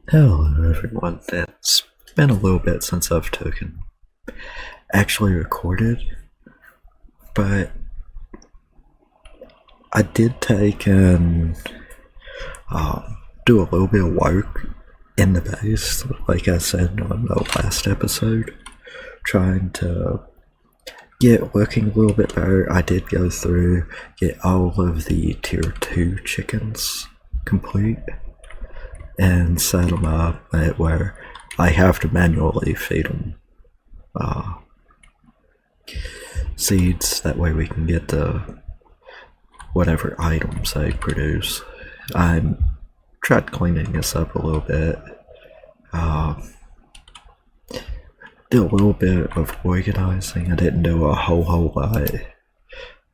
Hello everyone, it's been a little bit since I've actually recorded, but I did take and do a little bit of work in the base, like I said on the last episode, trying to get working a little bit better. I did go through, get all of the tier 2 chickens complete, and set them up at where I have to manually feed them seeds. That way we can get the whatever items they produce. I tried cleaning this up a little bit. Did a little bit of organizing. I didn't do a whole lot. I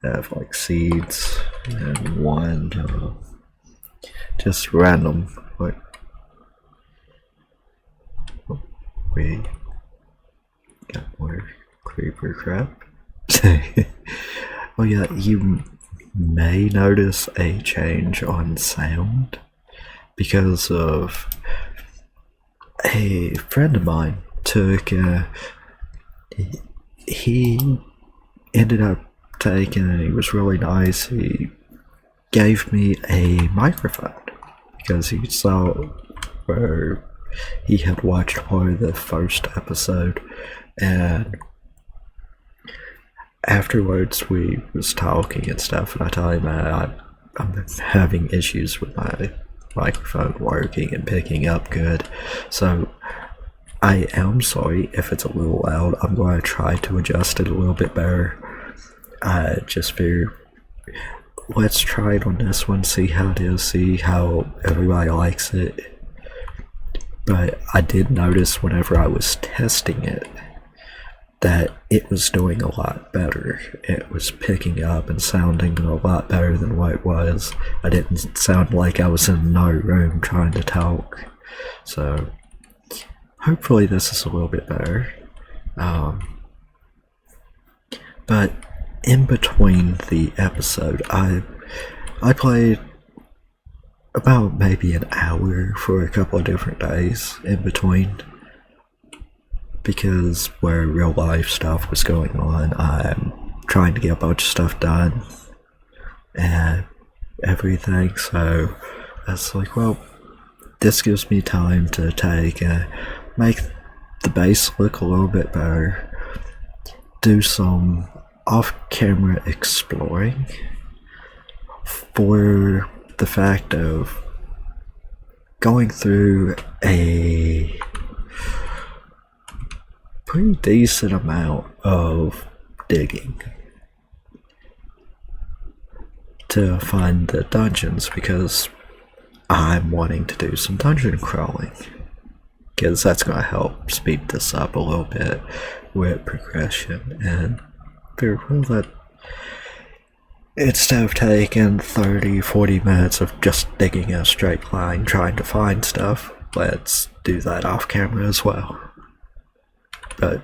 have like seeds and one just random like we got more creeper crap. Oh yeah, you may notice a change on sound because of a friend of mine took he ended up taking, and he was really nice, he gave me a microphone because he saw where he had watched part of the first episode, and afterwards we was talking and stuff, and I told him I'm having issues with my microphone working and picking up good, so I am sorry if it's a little loud. I'm going to try to adjust it a little bit better. I just figured, let's try it on this one, see how it is, see how everybody likes it. But I did notice whenever I was testing it that it was doing a lot better. It was picking up and sounding a lot better than what it was. I didn't sound like I was in another room trying to talk. So hopefully this is a little bit better. But in between the episode, I played about maybe an hour for a couple of different days in between, because where real life stuff was going on, I'm trying to get a bunch of stuff done and everything, so I was like, well, this gives me time to take and make the base look a little bit better, do some off-camera exploring for the fact of going through a pretty decent amount of digging to find the dungeons, because I'm wanting to do some dungeon crawling, because that's going to help speed this up a little bit with progression, and figure, well, that instead of taking 30-40 minutes of just digging in a straight line trying to find stuff, let's do that off camera as well. But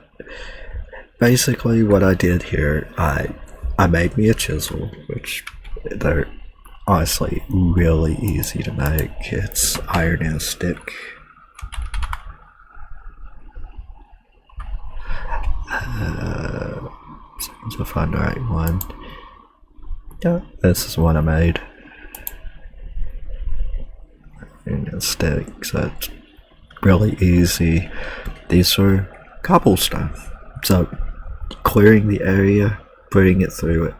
basically what I did here, I made me a chisel, which they're honestly really easy to make. It's iron and a stick. To find the right one. Yeah, this is what I made. And a stick, so it's really easy. These are cobblestone, so clearing the area, putting it through it,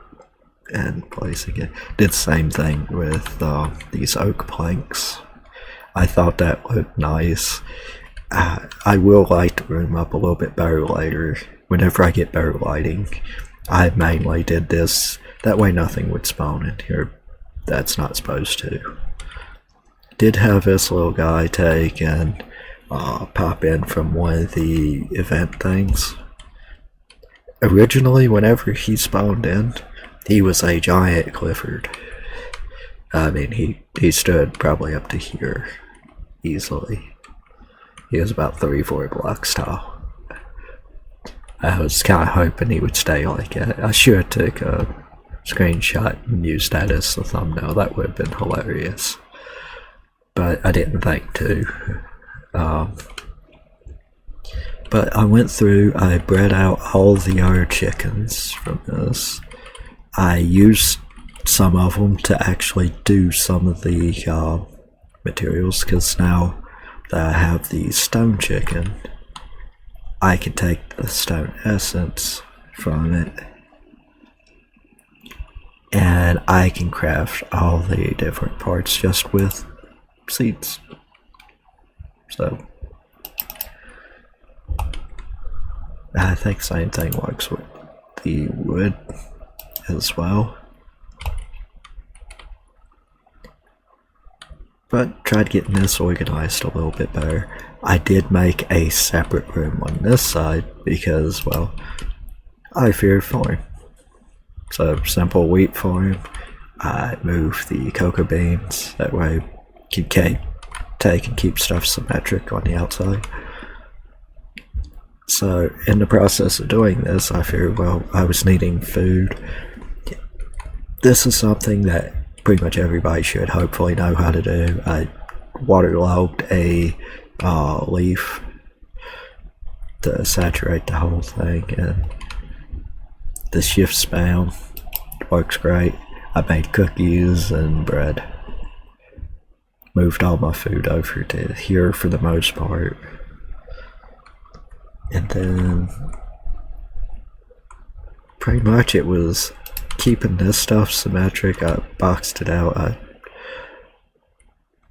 and placing it. Did the same thing with these oak planks. I thought that looked nice. I will light the room up a little bit better later. Whenever I get better lighting, I mainly did this. That way nothing would spawn in here that's not supposed to. Did have this little guy take and pop in from one of the event things. Originally, whenever he spawned in, he was a giant Clifford. I mean, he stood probably up to here easily. He was about 3-4 blocks tall. I was kind of hoping he would stay like that. I should have took a screenshot and used that as the thumbnail. That would have been hilarious. But I didn't think to. But I went through, I bred out all the other chickens from this. I used some of them to actually do some of the materials, because now that I have the stone chicken, I can take the stone essence from it and I can craft all the different parts just with seeds. So I think same thing works with the wood as well. But tried getting this organized a little bit better. I did make a separate room on this side because, well, I feared farm. So simple wheat farm. I moved the cocoa beans, that way you can take and keep stuff symmetric on the outside. So in the process of doing this, I figured, well, I was needing food. This is something that pretty much everybody should hopefully know how to do. I waterlogged a leaf to saturate the whole thing, and the shift spam works great. I made cookies and bread. Moved all my food over to here for the most part. And then pretty much it was keeping this stuff symmetric. I boxed it out. I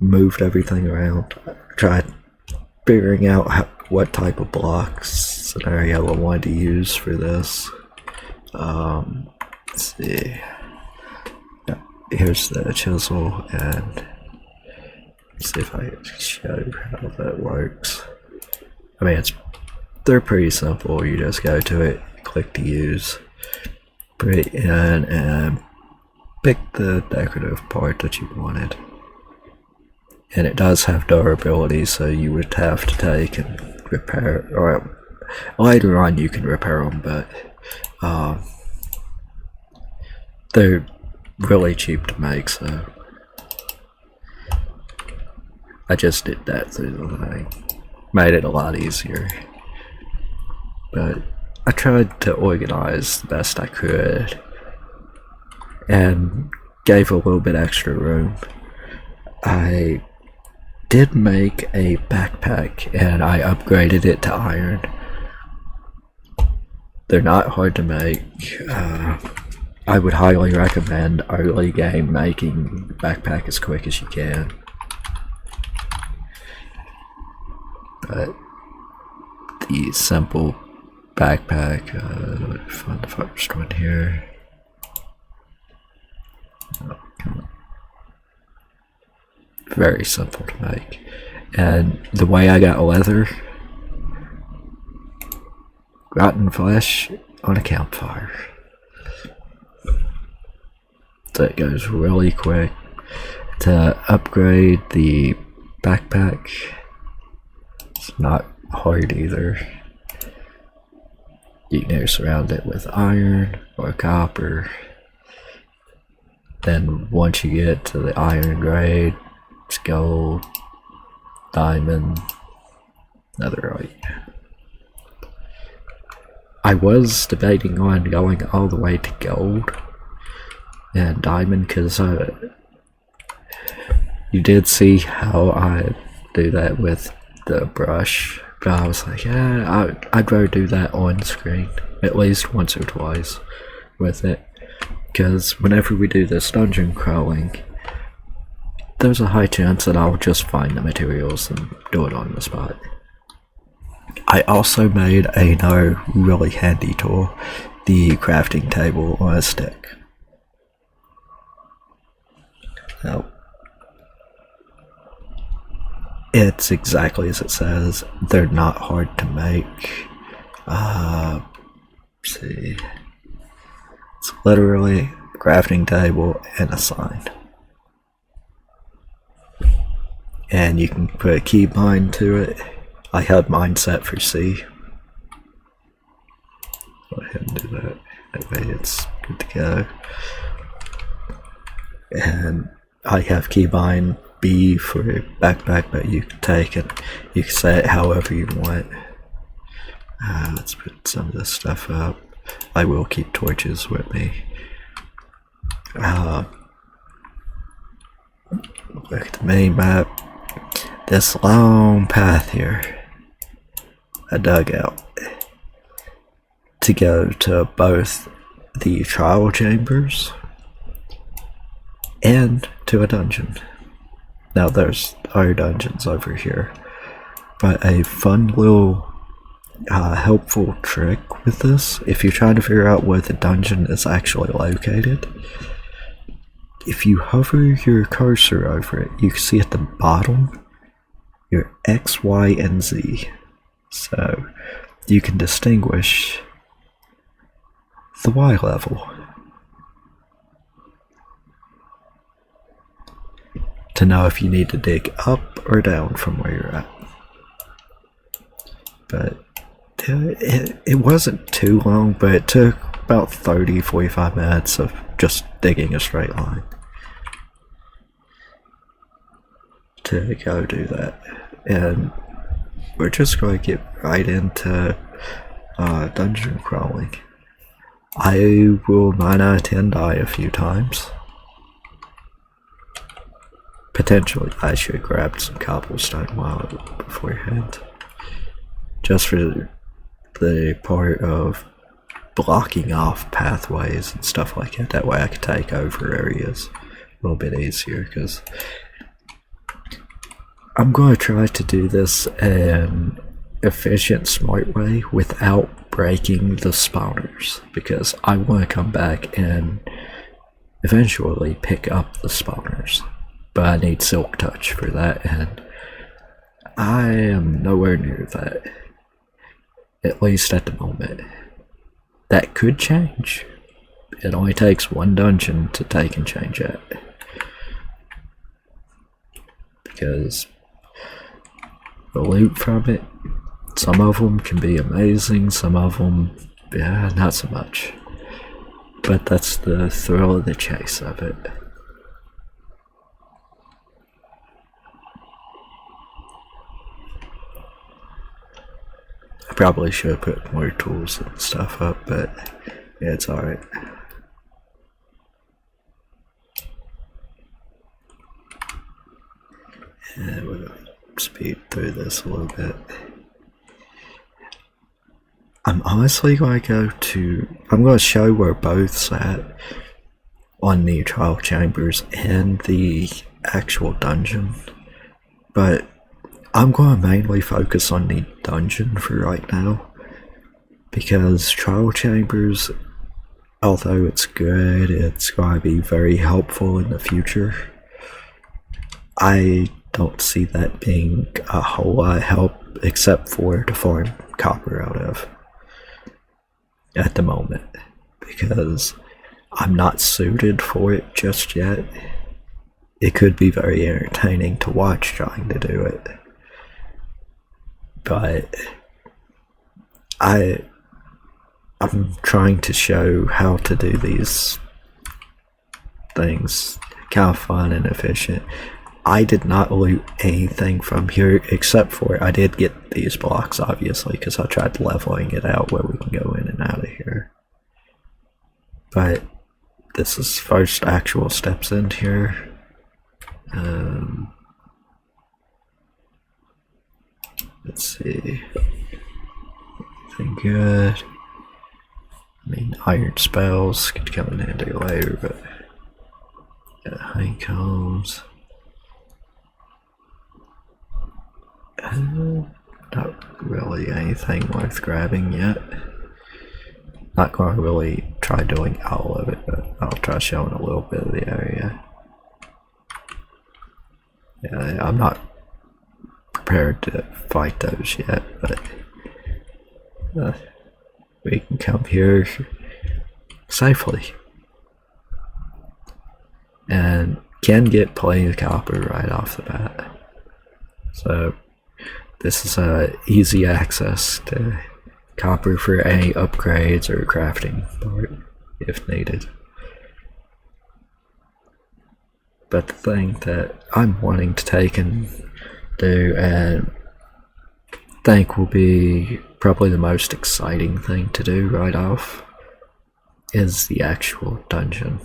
moved everything around. I tried figuring out what type of blocks scenario I wanted to use for this. Let's see. Yeah, here's the chisel, and let's see if I can show how that works. I mean, they're pretty simple. You just go to it, click to use, put it in, and pick the decorative part that you wanted. And it does have durability, so you would have to take and repair, or later on you can repair them, but they're really cheap to make, so I just did that through the thing. Made it a lot easier. But I tried to organize the best I could and gave a little bit extra room. I did make a backpack and I upgraded it to iron. They're not hard to make. I would highly recommend early game making the backpack as quick as you can. But the simple backpack, let me find the first one here. Oh, come on. Very simple to make. And the way I got leather, rotten flesh on a campfire. So it goes really quick. To upgrade the backpack, it's not hard either. You can either surround it with iron or copper. Then once you get to the iron grade, it's gold, diamond, netherite. I was debating on going all the way to gold and diamond, because you did see how I do that with the brush. But I was like, yeah, I'd rather do that on screen, at least once or twice with it. Because whenever we do this dungeon crawling, there's a high chance that I'll just find the materials and do it on the spot. I also made another really handy tool, the crafting table on a stick. Now, it's exactly as it says. They're not hard to make. Let's see. It's literally a crafting table and a sign. And you can put a keybind to it. I had mine set for C. Go ahead and do that. That way it's good to go. And I have keybind B for backpack, but you can take it. You can say it however you want. Let's put some of this stuff up. I will keep torches with me. Look at the mini map. This long path here I dug out to go to both the trial chambers and to a dungeon. Now there's other dungeons over here, but a fun little helpful trick with this, if you're trying to figure out where the dungeon is actually located, if you hover your cursor over it, you can see at the bottom your X, Y, and Z. So you can distinguish the Y level to know if you need to dig up or down from where you're at. But it wasn't too long, but it took about 30-45 minutes of just digging a straight line to go do that. And we're just going to get right into dungeon crawling. I will 9 out of 10 die a few times. Potentially I should grab some cobblestone beforehand, just for the part of blocking off pathways and stuff like that. That way I can take over areas a little bit easier, because I'm going to try to do this in an efficient, smart way without breaking the spawners, because I want to come back and eventually pick up the spawners. But I need Silk Touch for that, and I am nowhere near that, at least at the moment. That could change. It only takes one dungeon to take and change it, because the loot from it, some of them can be amazing, some of them, yeah, not so much. But that's the thrill of the chase of it. I probably should have put more tools and stuff up, but yeah, it's alright. And we'll speed through this a little bit. I'm honestly going to I'm going to show where both's at on the trial chambers and the actual dungeon, but I'm going to mainly focus on the dungeon for right now, because trial chambers, although it's good, it's going to be very helpful in the future. I don't see that being a whole lot of help, except for to farm copper out of at the moment, because I'm not suited for it just yet. It could be very entertaining to watch trying to do it, but I'm trying to show how to do these things kind of fun and efficient. I did not loot anything from here, except for I did get these blocks, obviously, because I tried leveling it out where we can go in and out of here. But this is first actual steps in here. Let's see. Anything good? I mean, iron spells could come in handy later, but yeah, honeycombs. Not really anything worth grabbing yet. Not going to really try doing all of it, but I'll try showing a little bit of the area. Yeah, I'm not prepared to fight those yet, but we can come here safely and can get plenty of copper right off the bat. So this is easy access to copper for any upgrades or crafting part if needed. But the thing that I'm wanting to take and do and think will be probably the most exciting thing to do right off is the actual dungeon,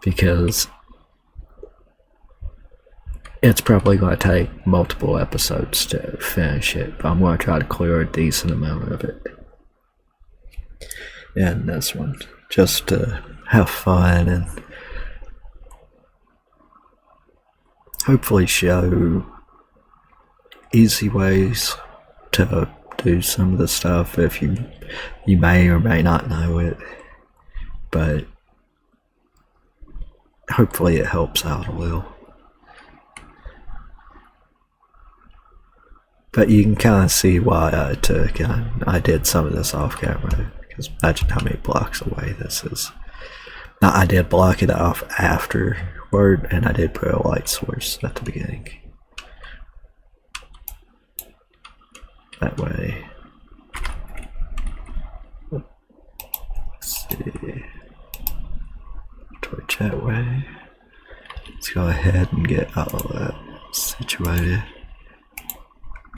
because it's probably going to take multiple episodes to finish it, but I'm going to try to clear a decent amount of it in this one, just to have fun and hopefully show easy ways to do some of the stuff if you may or may not know it, but hopefully it helps out a little. But you can kind of see why I did some of this off camera, because imagine how many blocks away this is. Now I did block it off afterward, and I did put a light source at the beginning. That way. Let's see. Torch that way. Let's go ahead and get all of that situated.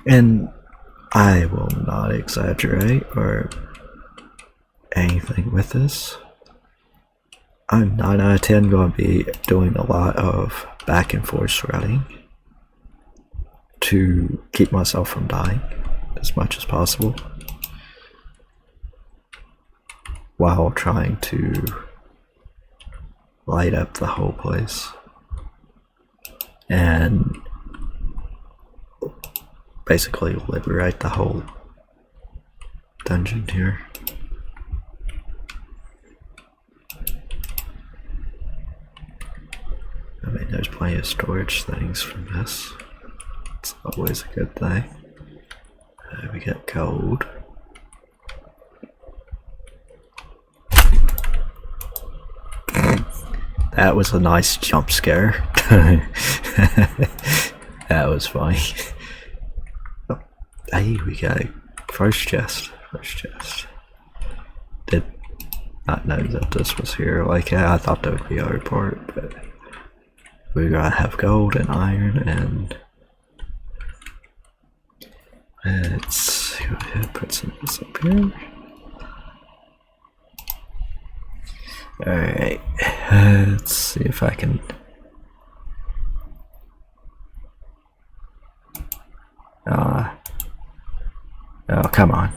And I will not exaggerate or anything with this. I'm 9 out of 10 going to be doing a lot of back and forth running to keep myself from dying as much as possible, while trying to light up the whole place and basically liberate the whole dungeon here. I mean, there's plenty of storage things from this. It's always a good thing. We get gold. That was a nice jump scare. That was funny. Oh, hey, we got a first chest. Did not know that this was here. Like, yeah, I thought that would be our part, but we gotta have gold and iron, and let's go ahead and put some of this up here. Alright, let's see if I can. Oh, come on.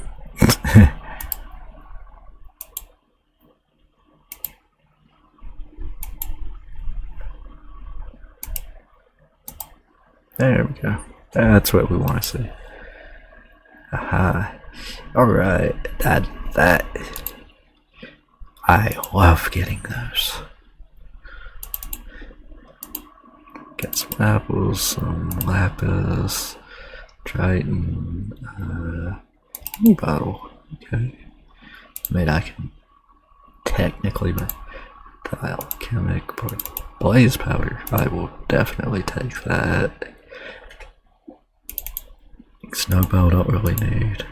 There we go. That's what we want to see. Aha. Alright, that. I love getting those. Get some apples, some lapis, Triton, new bottle. Okay. I mean, I can technically buy the alchemic blaze powder. I will definitely take that. Snowball don't really need.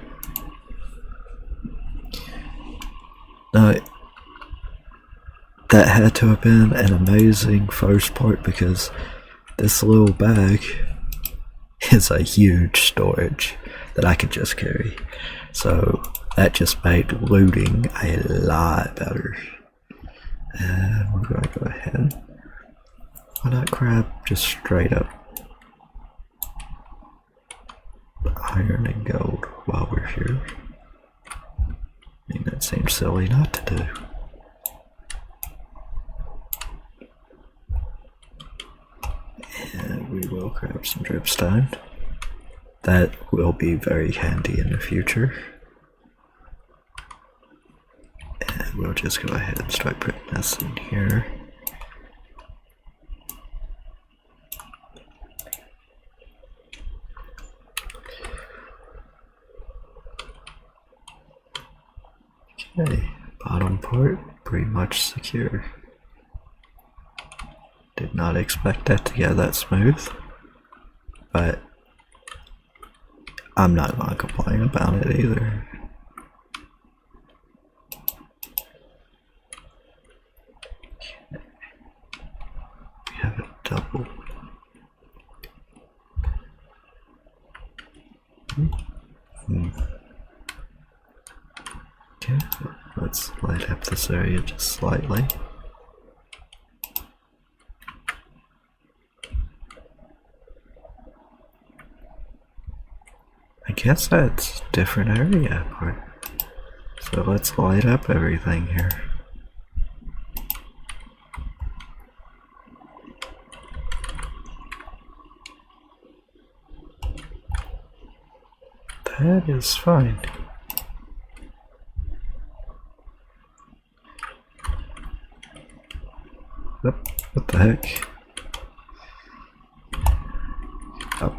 No, that had to have been an amazing first part, because this little bag is a huge storage that I could just carry. So that just made looting a lot better. And we're going to go ahead. Why not grab just straight up iron and gold while we're here? I mean, that seems silly not to do. And we will grab some dripstone. That will be very handy in the future. And we'll just go ahead and start putting this in here. Okay, bottom part pretty much secure. Did not expect that to get that smooth, but I'm not going to complain about it either. Okay, let's light up this area just slightly. I guess that's different area part. So let's light up everything here. That is fine. What the heck? Oh.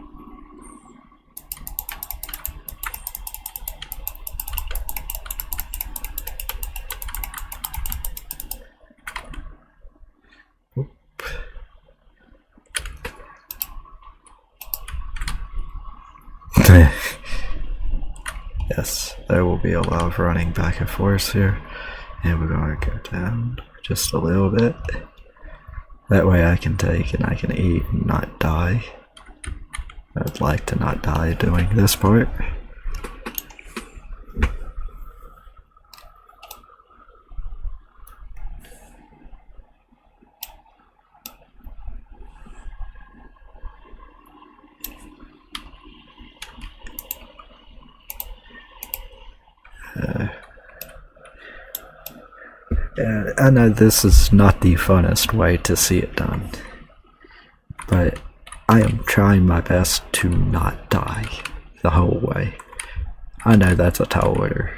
Oop. Yes, there will be a lot of running back and forth here. And we're going to go down just a little bit. That way I can take and I can eat and not die. I'd like to not die doing this part. I know this is not the funnest way to see it done, but I am trying my best to not die the whole way. I know that's a tall order,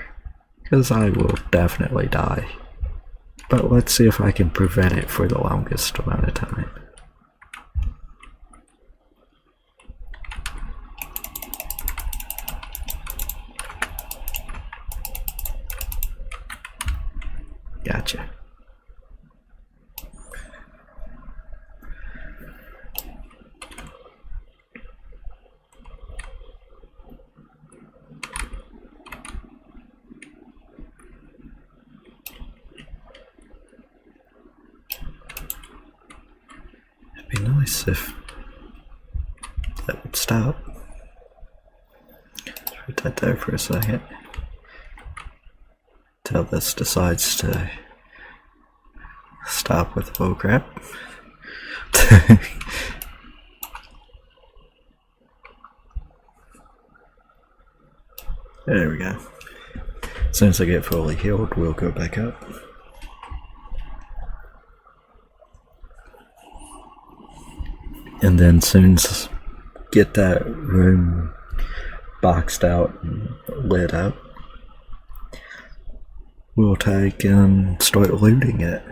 because I will definitely die, but let's see if I can prevent it for the longest amount of time. Gotcha. It'd be nice if that would stop. Let's put that there for a second. Till this decides to stop with bullcrap. There we go. As soon as I get fully healed, we'll go back up. And then soon as get that room boxed out and lit up, we'll take and start looting it.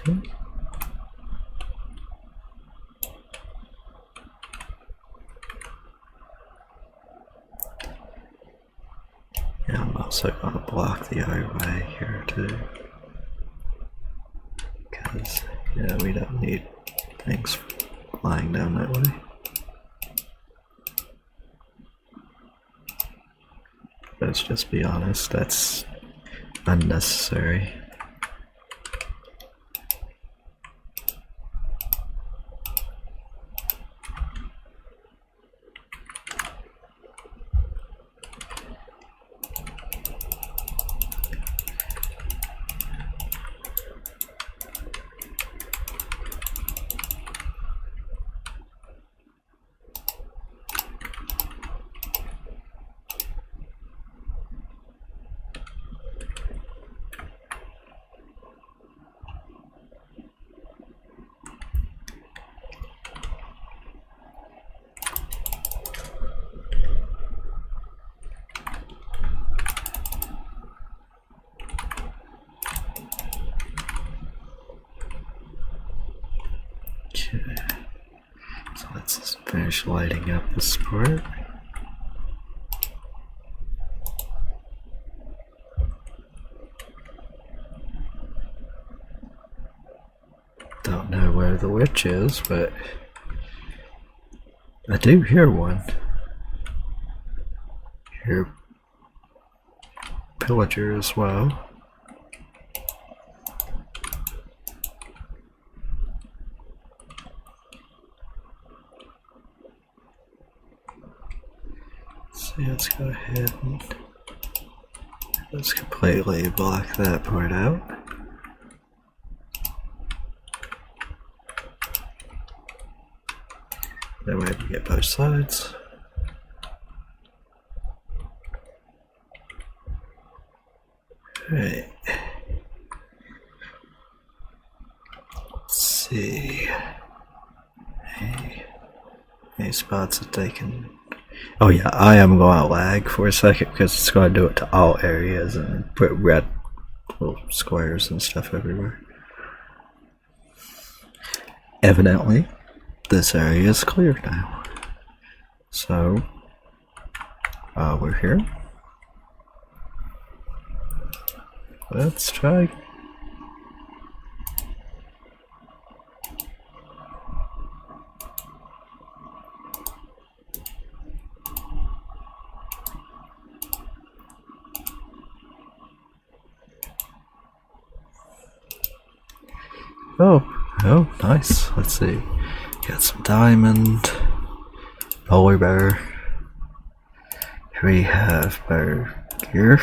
Okay. Yeah, I'm also going to block the other way here too, because yeah, we don't need things flying down that way. Let's just be honest, that's unnecessary. Okay, so let's finish lighting up this part. Don't know where the witch is, but I do hear one. Hear pillager as well. See, let's go ahead and let's completely block that part out. That way we get both sides. Alright. Let's see. Any spots that they can. Oh yeah, I am going to lag for a second because it's going to do it to all areas and put red little squares and stuff everywhere. Evidently, this area is clear now. So, we're here. Let's try. Oh, nice. Let's see. Got some diamond, polar bear. We have bear gear.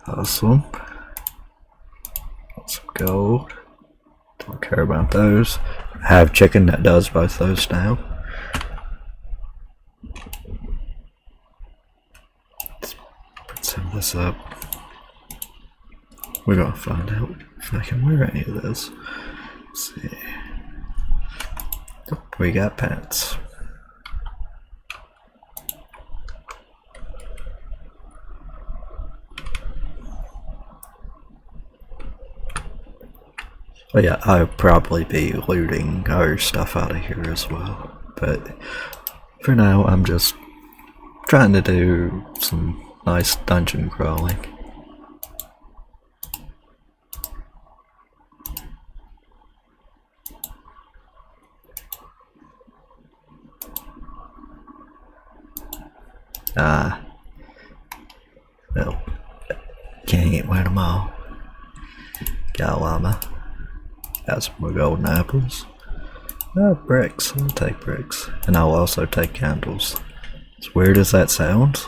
Awesome. Got some gold. Don't care about those. I have chicken that does both those now. Let's put some of this up. We're gonna find out if I can wear any of this. Let's see. Oh, we got pants. Oh yeah, I'll probably be looting our stuff out of here as well. But for now, I'm just trying to do some nice dungeon crawling. Well, can't win them all. Got a llama. Got some more golden apples. Bricks. I'll take bricks. And I'll also take candles. As weird as that sounds,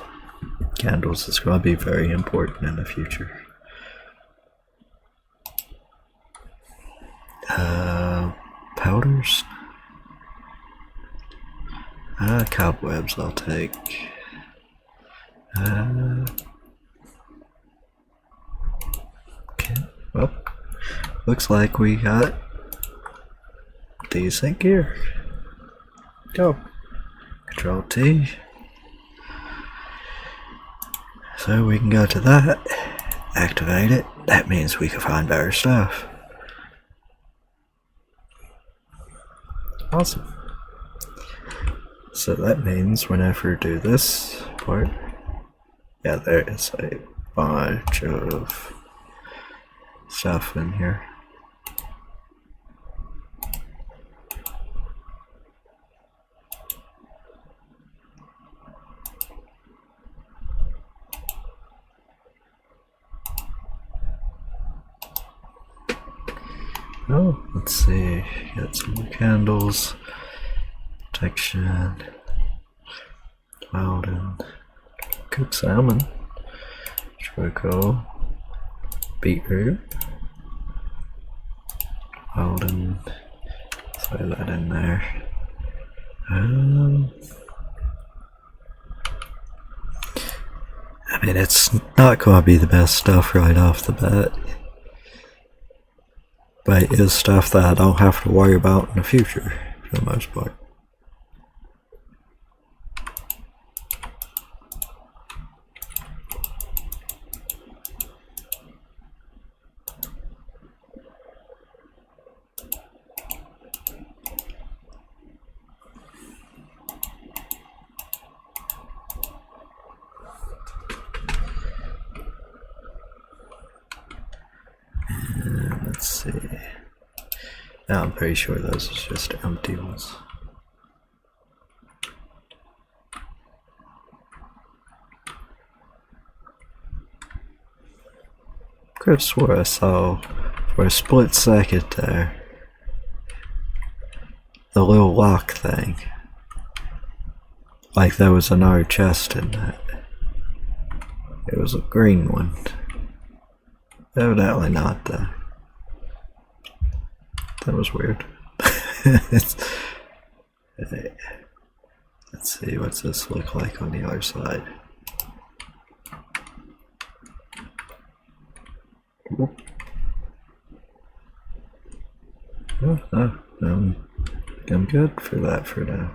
candles is going to be very important in the future. Powders. Cobwebs I'll take. Okay, well, looks like we got decent gear. Go. Control T. So we can go to that, activate it. That means we can find better stuff. Awesome. So that means whenever I do this part, yeah, there is a bunch of stuff in here. Oh, let's see, got some more candles, protection, Loudon, cooked salmon, charcoal, beetroot, Loudon, throw that in there. I mean, it's not going to be the best stuff right off the bat. But it is stuff that I don't have to worry about in the future, for the most part. Let's see. I'm pretty sure those are just empty ones. Could have swore I saw for a split second there the little lock thing. Like there was another chest in that. It was a green one. Evidently not though. That was weird. Let's see, what's this look like on the other side? I'm good for that for now.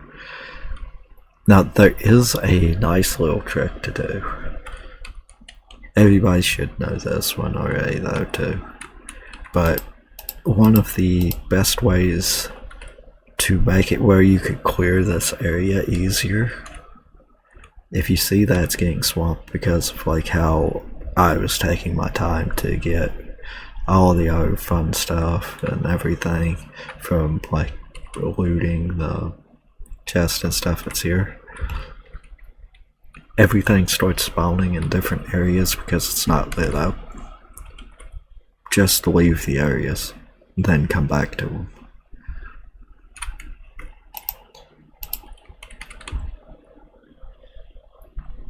Now, there is a nice little trick to do. Everybody should know this one already though too. But one of the best ways to make it where you could clear this area easier, if you see that it's getting swamped because of like how I was taking my time to get all the other fun stuff and everything from like looting the chest and stuff that's here. Everything starts spawning in different areas because it's not lit up. Just leave the areas, then come back to them.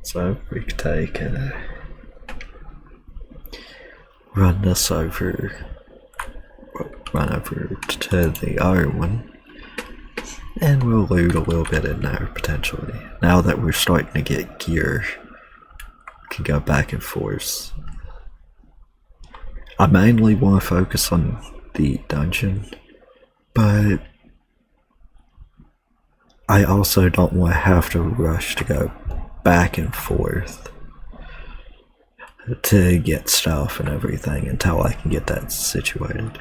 So we could take and run this over, run over to the other one. And we'll loot a little bit in there, potentially. Now that we're starting to get gear, we can go back and forth. I mainly want to focus on the dungeon, but I also don't want to have to rush to go back and forth to get stuff and everything until I can get that situated.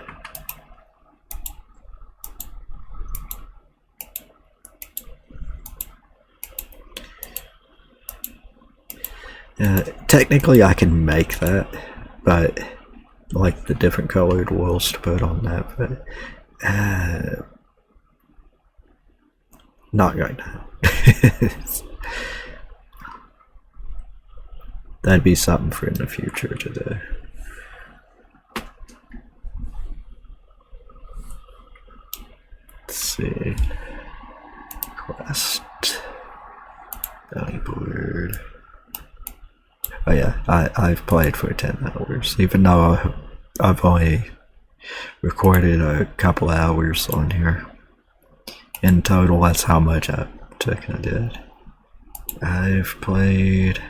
Technically I can make that, but like the different colored wheels to put on that, but not right now. That'd be something for in the future to do. Let's see. Quest. Bounty board. Oh yeah, I've played for 10 hours, even though I've only recorded a couple hours on here. In total, that's how much I took and I did. I've played...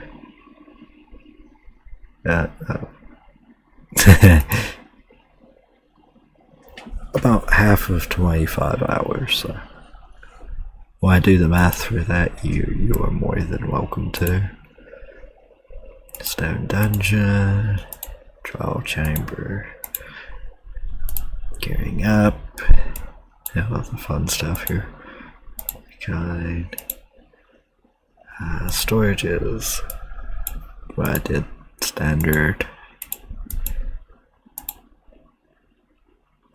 about half of 25 hours, so when I do the math for that, you are more than welcome to. Stone dungeon, trial chamber, gearing up, yeah, all the fun stuff here. Kind, storages, what I did standard.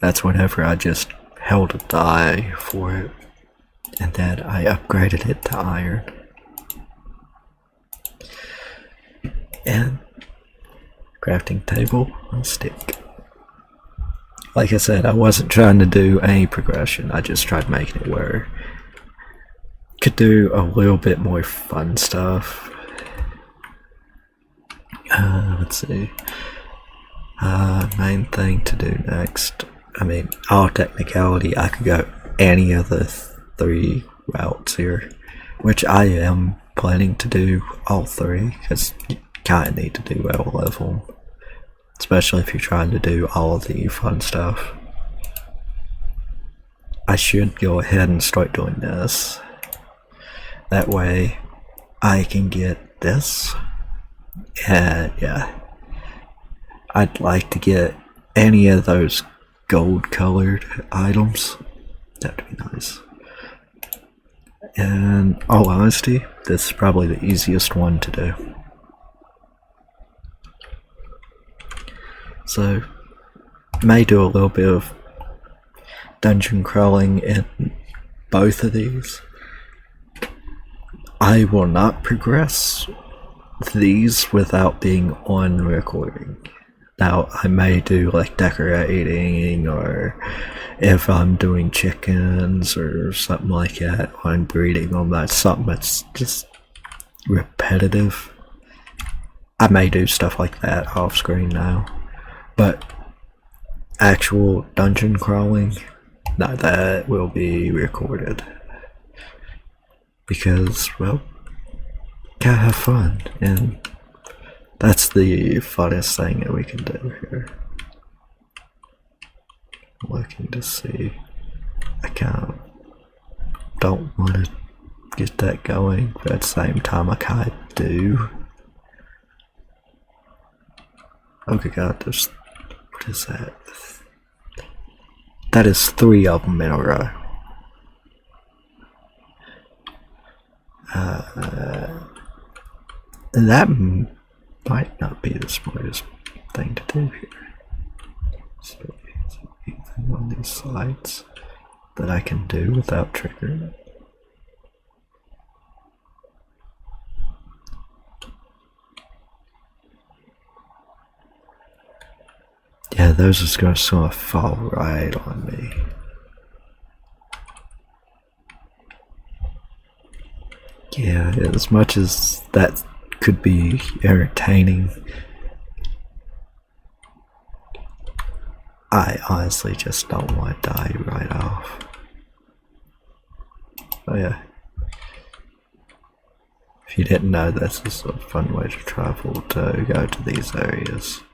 That's whenever I just held a die for it, and then I upgraded it to iron. And crafting table on stick. Like I said, I wasn't trying to do any progression, I just tried making it where I could do a little bit more fun stuff. Let's see. Main thing to do next. I mean, all technicality, I could go any of the 3 routes here, which I am planning to do all 3, because kind of need to do all of them, especially if you're trying to do all of the fun stuff. I should go ahead and start doing this. That way I can get this, and yeah, I'd like to get any of those gold colored items. That'd be nice. And in all honesty, this is probably the easiest one to do. So, may do a little bit of dungeon crawling in both of these. I will not progress these without being on recording. Now, I may do like decorating, or if I'm doing chickens or something like that, or I'm breeding them, that's something that's just repetitive. I may do stuff like that off screen now, but actual dungeon crawling, no, that will be recorded. Because, well, gotta have fun, and that's the funnest thing that we can do here. I'm looking to see. I don't want to get that going, but at the same time I kind of do. Oh good god, there's, what is that? That is 3 of them in a row. That might not be the smartest thing to do here. So, is there anything on these slides that I can do without triggering it? Yeah, those are going to sort of fall right on me. Yeah, as much as that could be entertaining, I honestly just don't want to die right off. Oh yeah. If you didn't know, this is a fun way to travel, to go to these areas.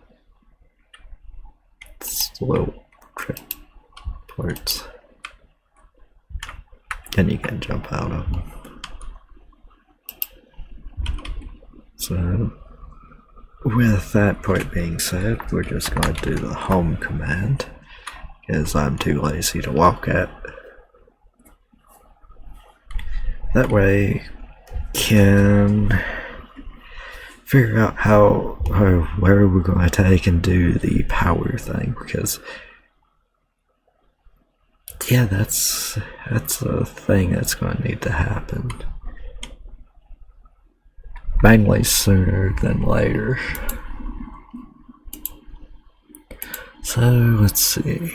It's little trip ports. And you can jump out of them. So, with that part being said, we're just going to do the home command, because I'm too lazy to walk it. That way, can figure out how or where we're going to take and do the power thing, because yeah, that's a thing that's going to need to happen. Mainly sooner than later. So let's see.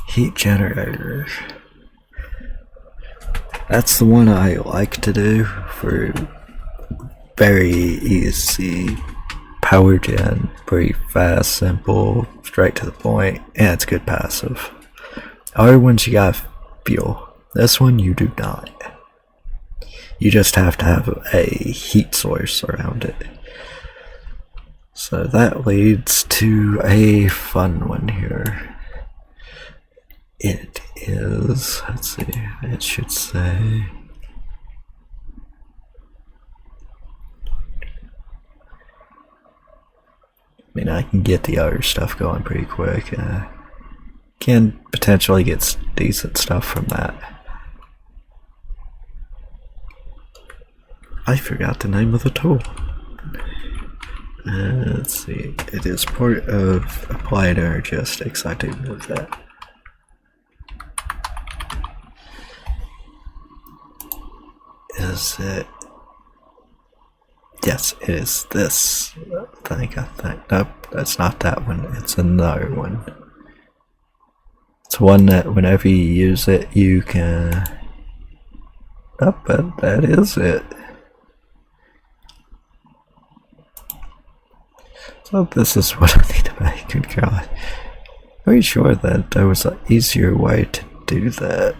Heat generator. That's the one I like to do for very easy power gen. Pretty fast, simple, straight to the point, and it's good passive. Other ones you got fuel. This one you do not. You just have to have a heat source around it. So that leads to a fun one here. It is, let's see, it should say, I mean, I can get the other stuff going pretty quick. Can potentially get decent stuff from that. I forgot the name of the tool. Let's see. It is part of applied energistics. I do know that. Is it? Yes, it is this thing, I think. Nope, that's not that one. It's another one. It's one that whenever you use it, you can... Oh, but that is it. So this is what I need to make. Good God. Pretty sure that there was an easier way to do that.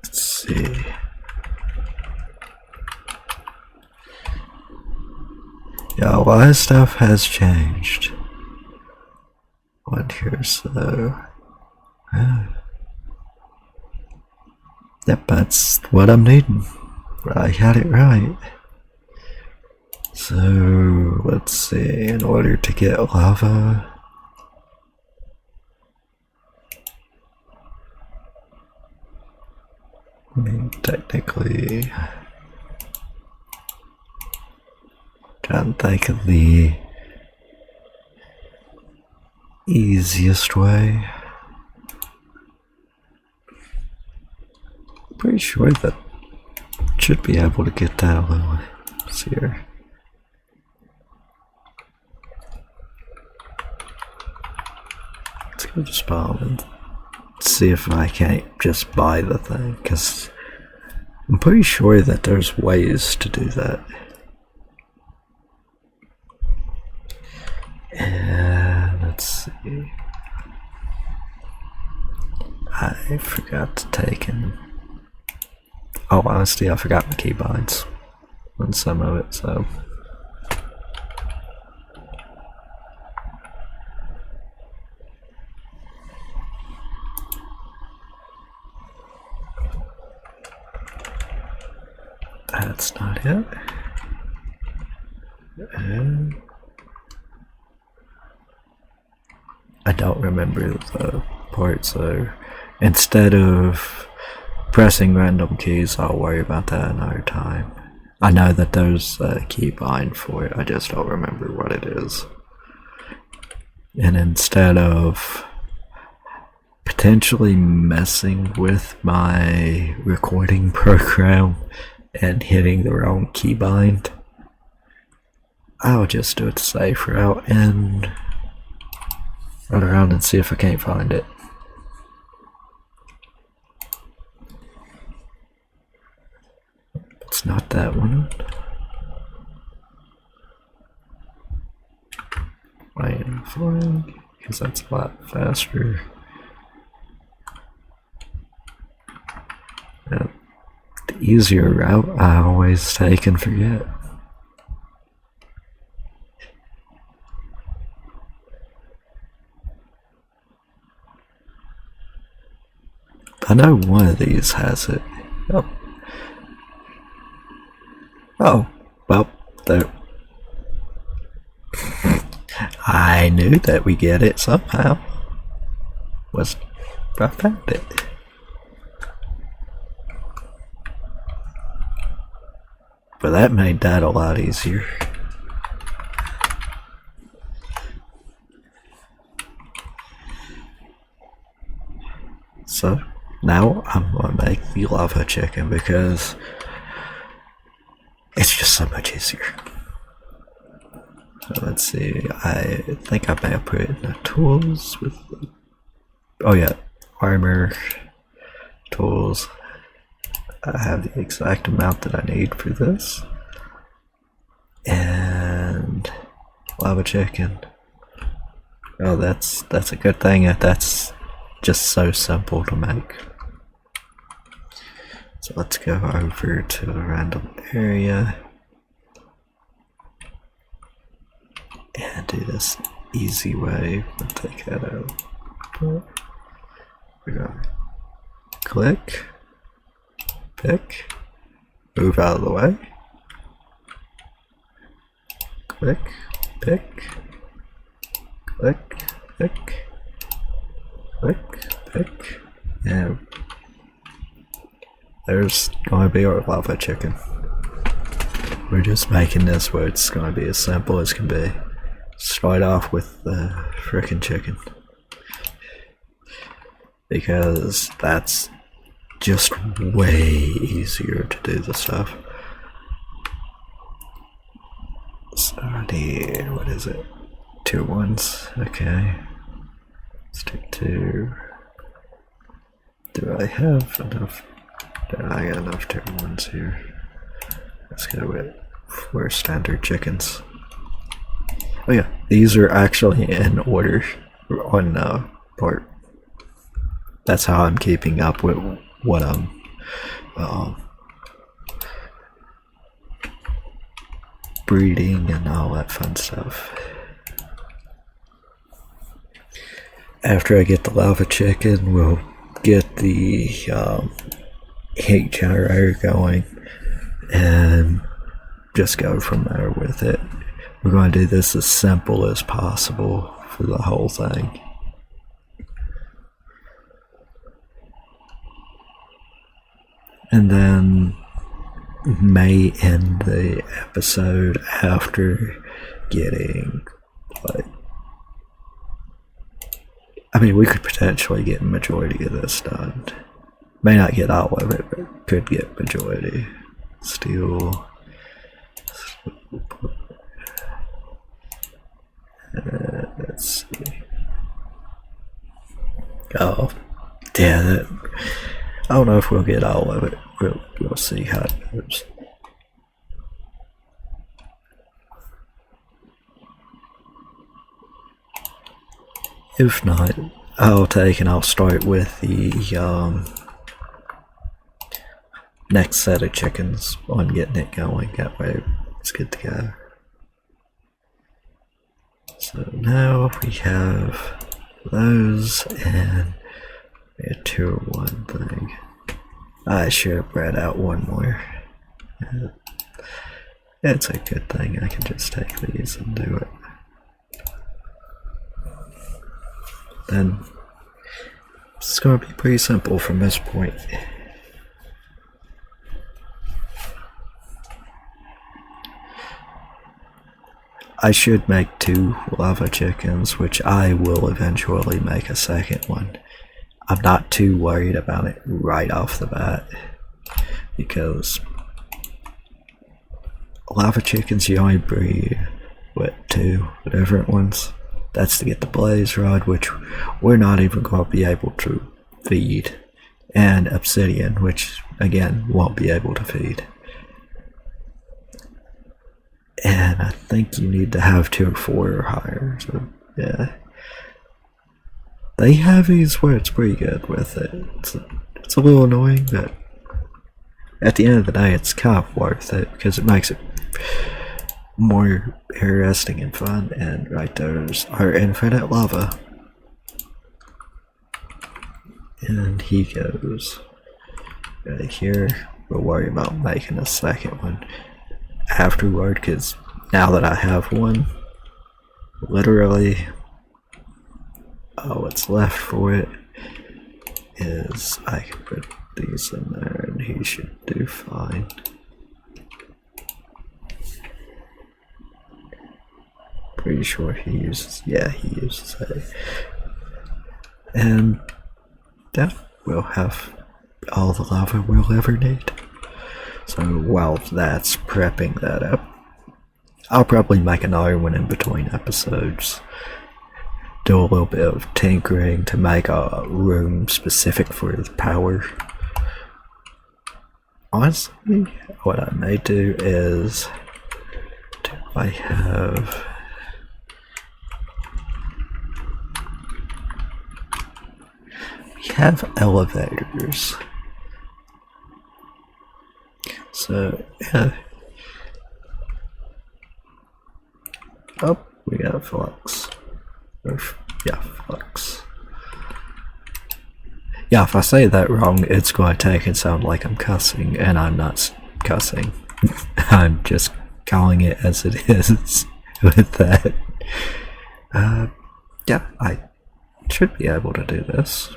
Let's see. Yeah, a lot of stuff has changed. What here, so... Yep, that's what I'm needing. I had it right. So, let's see, in order to get lava, I mean, technically, trying to think of the easiest way. Pretty sure that should be able to get that a little easier. Let's go to spawn and see if I can't just buy the thing, because I'm pretty sure that there's ways to do that. And let's see. I forgot to take in. Oh, honestly, I forgot the keybinds on some of it, so. That's not it. And I don't remember the part, so instead of pressing random keys, I'll worry about that another time. I know that there's a keybind for it, I just don't remember what it is. And instead of potentially messing with my recording program and hitting the wrong keybind, I'll just do it the safe route and run around and see if I can't find it. It's not that one. Right, flying, because that's a lot faster. Yeah, the easier route I always take and forget. I know one of these has it. Oh. Oh, well, there. I knew that we get it somehow. I found it. But that made that a lot easier. So now I'm gonna make the lava chicken because it's just so much easier. So let's see, I think I may have put it in the tools with, oh yeah, armor, tools. I have the exact amount that I need for this. And lava chicken. Oh, that's a good thing. That's just so simple to make. So let's go over to a random area and do this easy way. We'll take that out. We're gonna click, pick, move out of the way, click, pick, click, pick, click, pick, and there's going to be our lava chicken. We're just making this where it's going to be as simple as can be. Start off with the frickin' chicken, because that's just way easier to do the stuff. So I need, what is it? 2 ones, okay. Let's do 2. Do I have enough? I got enough 2 ones here. Let's go with 4 standard chickens. Oh yeah, these are actually in order on part. That's how I'm keeping up with what I'm breeding and all that fun stuff. After I get the lava chicken, we'll get the heat generator going and just go from there with it. We're going to do this as simple as possible for the whole thing. And then may end the episode after getting like mean, we could potentially get majority of this done. May not get all of it, but could get majority. Steel. Let's see. Oh, yeah, I don't know if we'll get all of it. We'll see how it goes. If not, I'll start with the next set of chickens on getting it going. That way it's good to go. So now we have those and a tier 1 thing. I should have bred out one more. It's a good thing I can just take these and do it. Then it's going to be pretty simple from this point. I should make 2 lava chickens, which I will eventually make a second one. I'm not too worried about it right off the bat, because lava chickens, you only breed, 2 different ones. That's to get the blaze rod, which we're not even going to be able to feed, and obsidian, which again won't be able to feed. And I think you need to have tier 4 or higher, so yeah. They have these where it's pretty good with it. It's a little annoying, but at the end of the day it's kind of worth it, because it makes it more interesting and fun. And right there's our infinite lava. And he goes right here. We'll worry about making a second one afterward, because now that I have one, literally all what's left for it is I can put these in there and he should do fine. Pretty sure he uses, yeah, he uses A. And yeah, we'll have all the lava we'll ever need. So while that's prepping that up, I'll probably make another one in between episodes. Do a little bit of tinkering to make a room specific for the power. Honestly, what I may do is, do I have... We have elevators. So, yeah. Oh, we got a flux. Yeah, flux. Yeah, if I say that wrong, it's going to take and sound like I'm cussing, and I'm not cussing. I'm just calling it as it is with that. Yeah, I should be able to do this.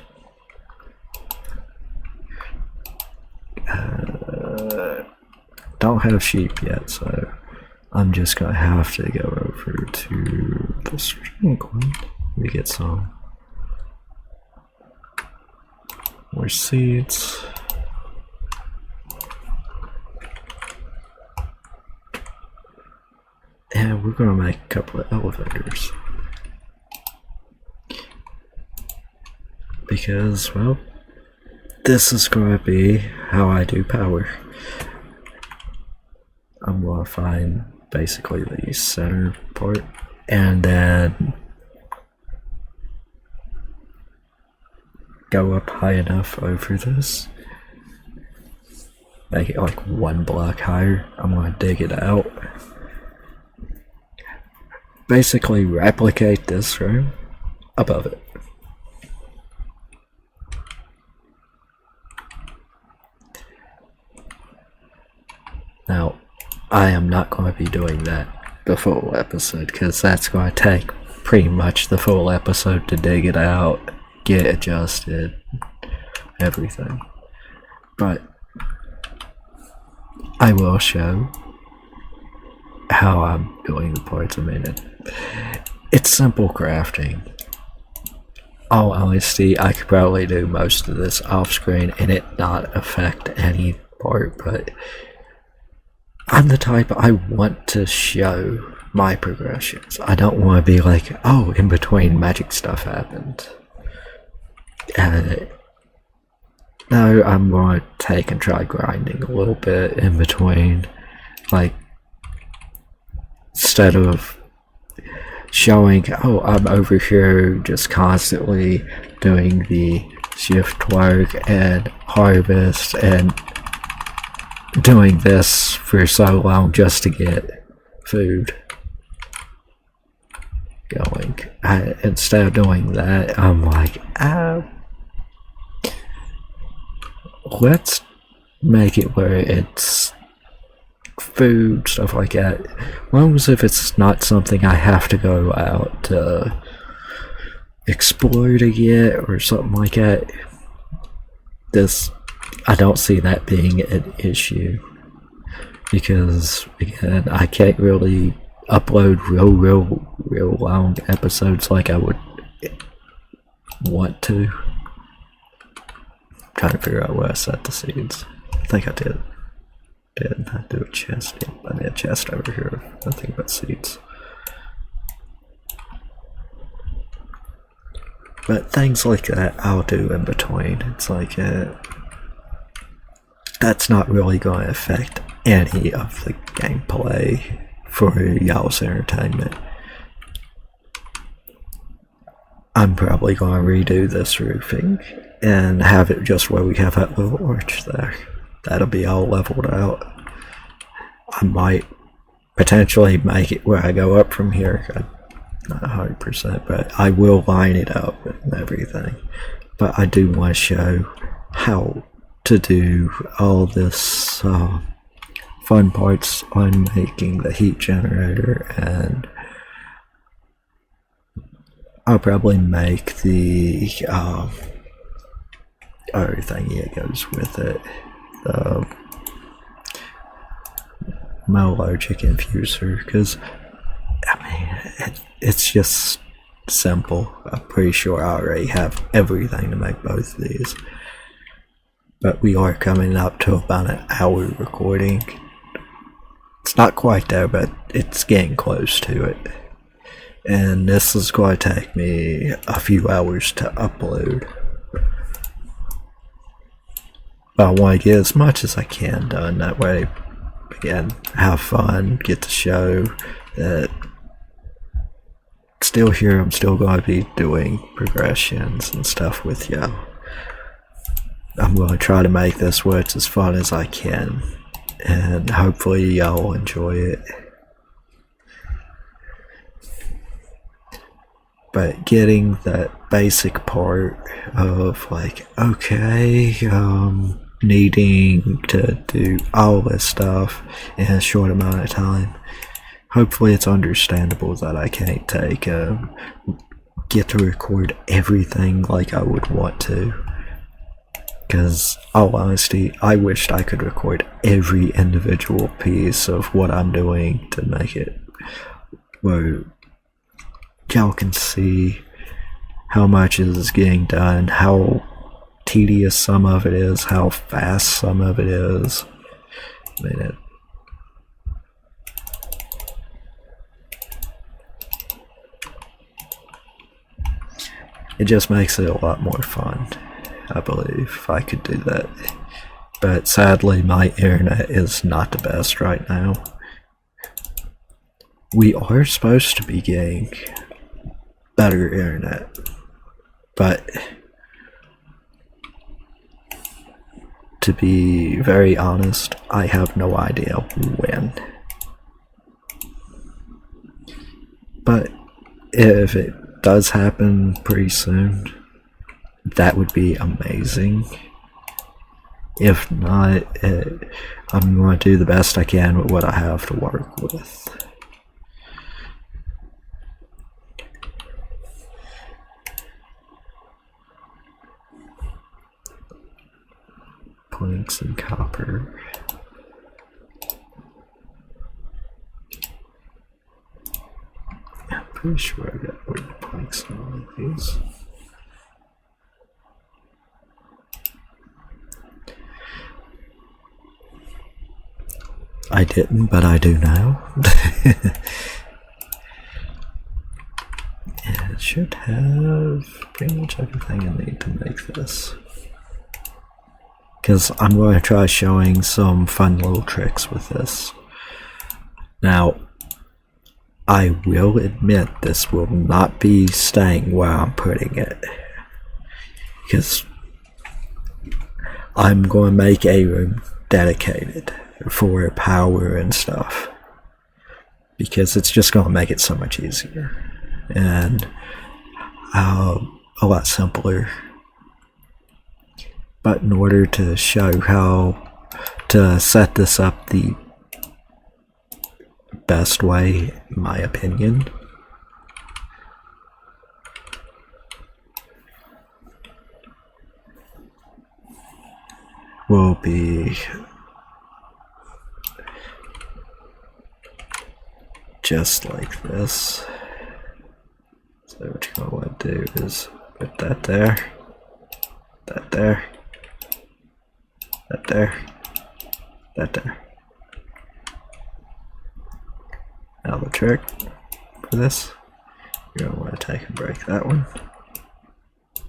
Don't have sheep yet, so I'm just gonna have to go over to the string one. We get some more seeds. And we're gonna make a couple of elevators. Because, well, this is gonna be how I do power. I'm gonna find basically the center part and then go up high enough over this, make it like 1 block higher. I'm gonna dig it out, basically replicate this room above it. Now, I am not going to be doing that the full episode, because that's going to take pretty much the full episode to dig it out, get adjusted, everything. But I will show how I'm doing the parts a minute. It's simple crafting. all honesty, I could probably do most of this off screen and it not affect any part, but I'm the type, I want to show my progressions. I don't want to be like, oh, in between magic stuff happened. No, I'm going to take and try grinding a little bit in between. Like, instead of showing, oh, I'm over here just constantly doing the shift work and harvest and doing this for so long just to get food going. Instead of doing that, I'm like, let's make it where it's food, stuff like that. As long as if it's not something I have to go out to explore to get or something like that, I don't see that being an issue. Because, again, I can't really upload real long episodes like I would want to. I'm trying to figure out where I set the seeds. I think I did. Didn't I do a chest? Yeah, I made a chest over here. Nothing but seeds. But things like that I'll do in between. It's like, that's not really going to affect any of the gameplay for y'all's entertainment. I'm probably going to redo this roofing and have it just where we have that little arch there. That'll be all leveled out. I might potentially make it where I go up from here. Not 100%, but I will line it up and everything. But I do want to show how to do all this fun parts on making the heat generator, and I'll probably make the other thingy that goes with it, the metallurgic infuser, because I mean it's just simple. I'm pretty sure I already have everything to make both of these, but we are coming up to about an hour recording. It's not quite there, but it's getting close to it. And this is going to take me a few hours to upload. But I want to get as much as I can done. That way, again, have fun, get the show that still here. I'm still going to be doing progressions and stuff with y'all. I'm going to try to make this where it's as fun as I can. And hopefully y'all will enjoy it. But getting that basic part of like, okay, needing to do all this stuff in a short amount of time. Hopefully it's understandable that I can't get to record everything like I would want to. Because, all honesty, I wished I could record every individual piece of what I'm doing to make it where y'all can see how much is getting done, how tedious some of it is, how fast some of it is. I mean, it just makes it a lot more fun. I believe if I could do that. But sadly, my internet is not the best right now. We are supposed to be getting better internet, but to be very honest, I have no idea when. But if it does happen pretty soon, that would be amazing. If not, I'm going to do the best I can with what I have to work with. Planks and copper. I'm pretty sure I got wood planks on all of these. I didn't, but I do now. It should have pretty much everything I need to make this. Because I'm going to try showing some fun little tricks with this. Now, I will admit this will not be staying where I'm putting it. Because I'm going to make a room dedicated for power and stuff. Because it's just going to make it so much easier. And a lot simpler. But in order to show how to set this up the best way, in my opinion, will be just like this. So what you're going to want to do is put that there, that there, that there, that there. Now the trick for this, you're going to want to take and break that one,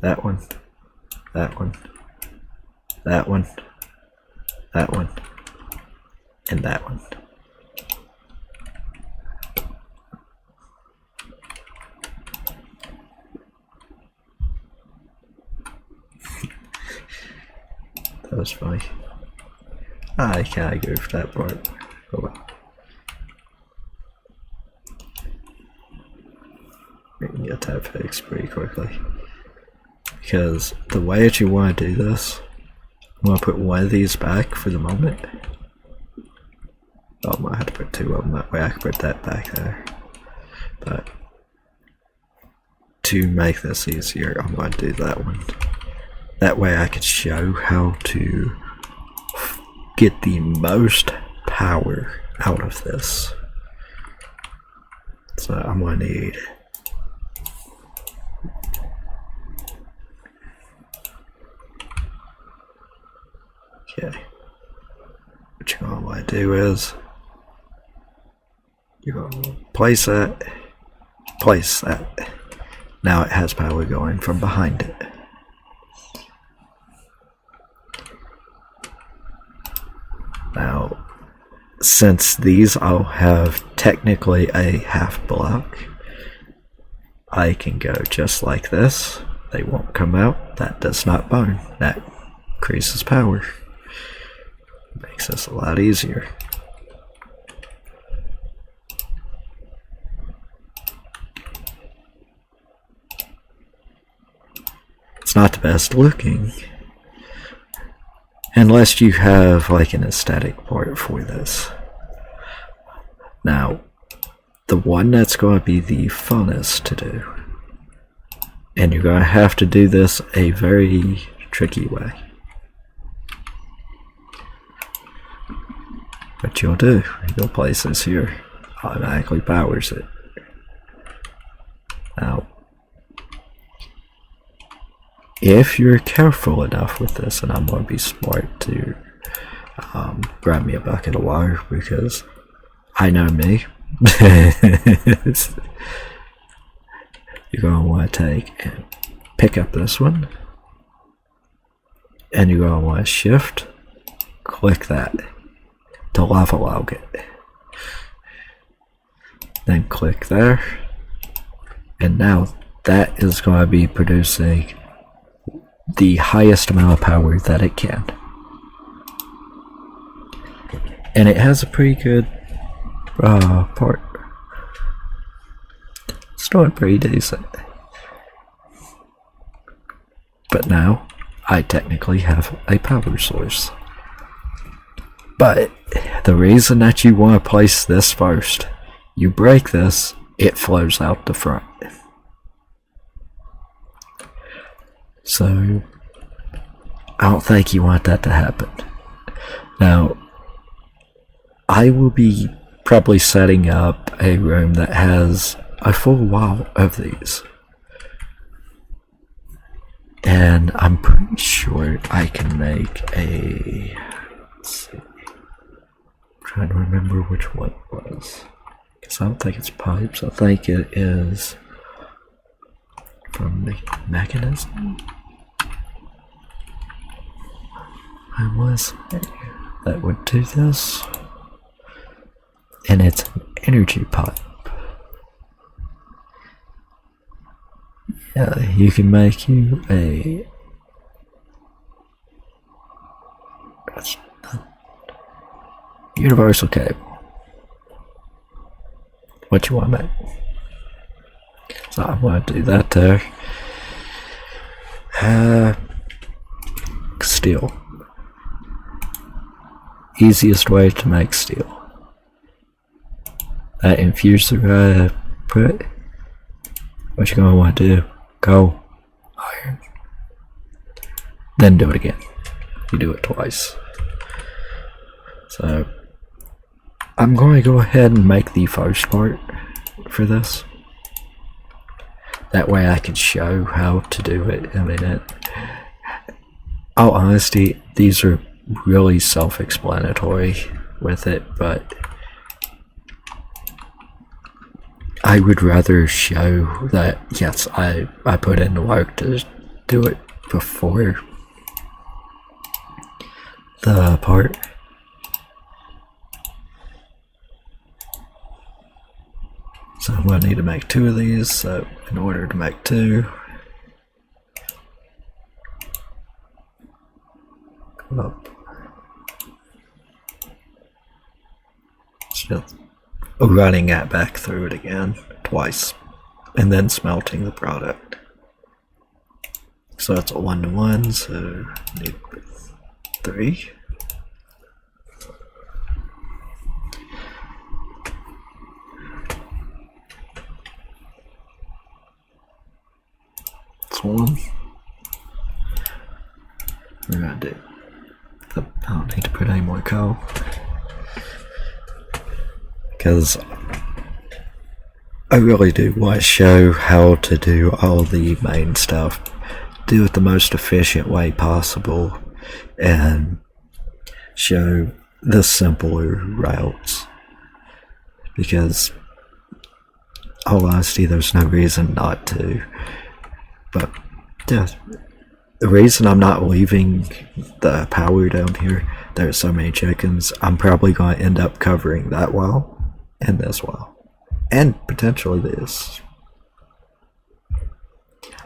that one, that one, that one, that one, and that one. That was funny. I can't go for that part. Oh well. We can get that fixed pretty quickly. Because the way that you want to do this, I'm going to put one of these back for the moment. Oh, I might have to put two of them that way. I can put that back there. But to make this easier, I'm going to do that one. That way I could show how to get the most power out of this. So I'm going to need okay. What you're going to want to do is you're going to place that, place that. Now it has power going from behind it. Now, since these all have technically a half block, I can go just like this. They won't come out. That does not burn. That increases power. Makes this a lot easier. It's not the best looking, unless you have like an aesthetic part for this. Now, the one that's going to be the funnest to do, and you're going to have to do this a very tricky way. What you'll do, you'll place this here, automatically powers it. Now, if you're careful enough with this, and I'm going to be smart to grab me a bucket of water, because I know me. You're going to want to take and pick up this one, and you're going to want to shift, click that to level log it. Then click there, and now that is going to be producing the highest amount of power that it can. And it has a pretty good part. It's doing pretty decent. But now, I technically have a power source. But the reason that you want to place this first, you break this, it flows out the front. So, I don't think you want that to happen. Now, I will be probably setting up a room that has a full wall of these. And I'm pretty sure I can make a... Let's see. trying to remember which one it was. Because I don't think it's pipes, I think it is from the mechanism. I was that would do this. And it's an energy pipe. Yeah, you can make you a universal cable. What you want to make? So I want to do that there. Steel. Easiest way to make steel. That infuser I put. What you gonna want to do? Go iron. Then do it again. You do it twice. So I'm going to go ahead and make the first part for this. That way I can show how to do it. I mean, all honesty, these are really self-explanatory with it, but I would rather show that, yes, I put in the work to do it before the part. So I'm going to need to make 2 of these, so in order to make 2, come up. Just running that back through it again, twice, and then smelting the product. So it's a 1-to-1, so I need 3. One. We're gonna do. I don't need to put any more coal because I really do want to show how to do all the main stuff, do it the most efficient way possible, and show the simpler routes. Because, all honesty, there's no reason not to. But yeah, the reason I'm not leaving the power down here, there's so many chickens, I'm probably going to end up covering that well and this well. And potentially this.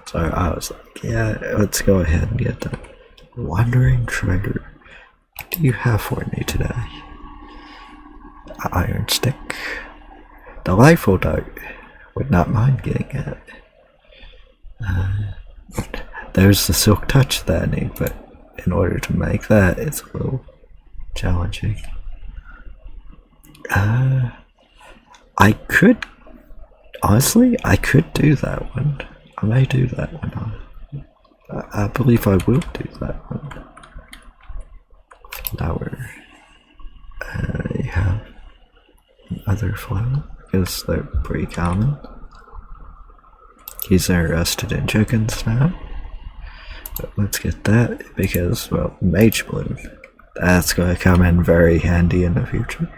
So I was like, yeah, let's go ahead and get that. Wandering trader, what do you have for me today? Iron stick. Delightful dart. Would not mind getting it. There's the silk touch that I need, but in order to make that, it's a little challenging. I could, honestly, I could do that one. I may do that one. I believe I will do that one. Flower. I have other flower because they're pretty common. He's interested in chickens now. But let's get that because, well, Mage Bloom. That's going to come in very handy in the future.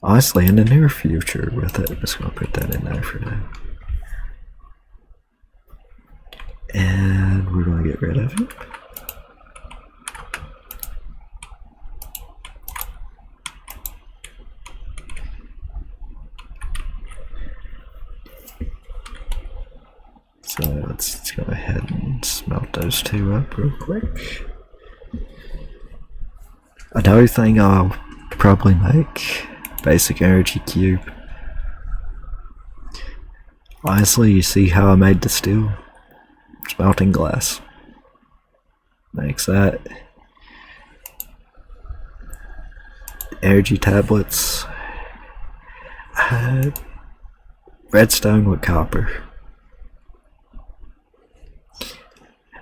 Honestly, in the near future with it. I'm just going to put that in there for now. And we're going to get rid of it. So let's go ahead and smelt those 2 up real quick. Another thing I'll probably make, basic energy cube. Honestly, you see how I made the steel? Smelting glass. Makes that. Energy tablets. Redstone with copper.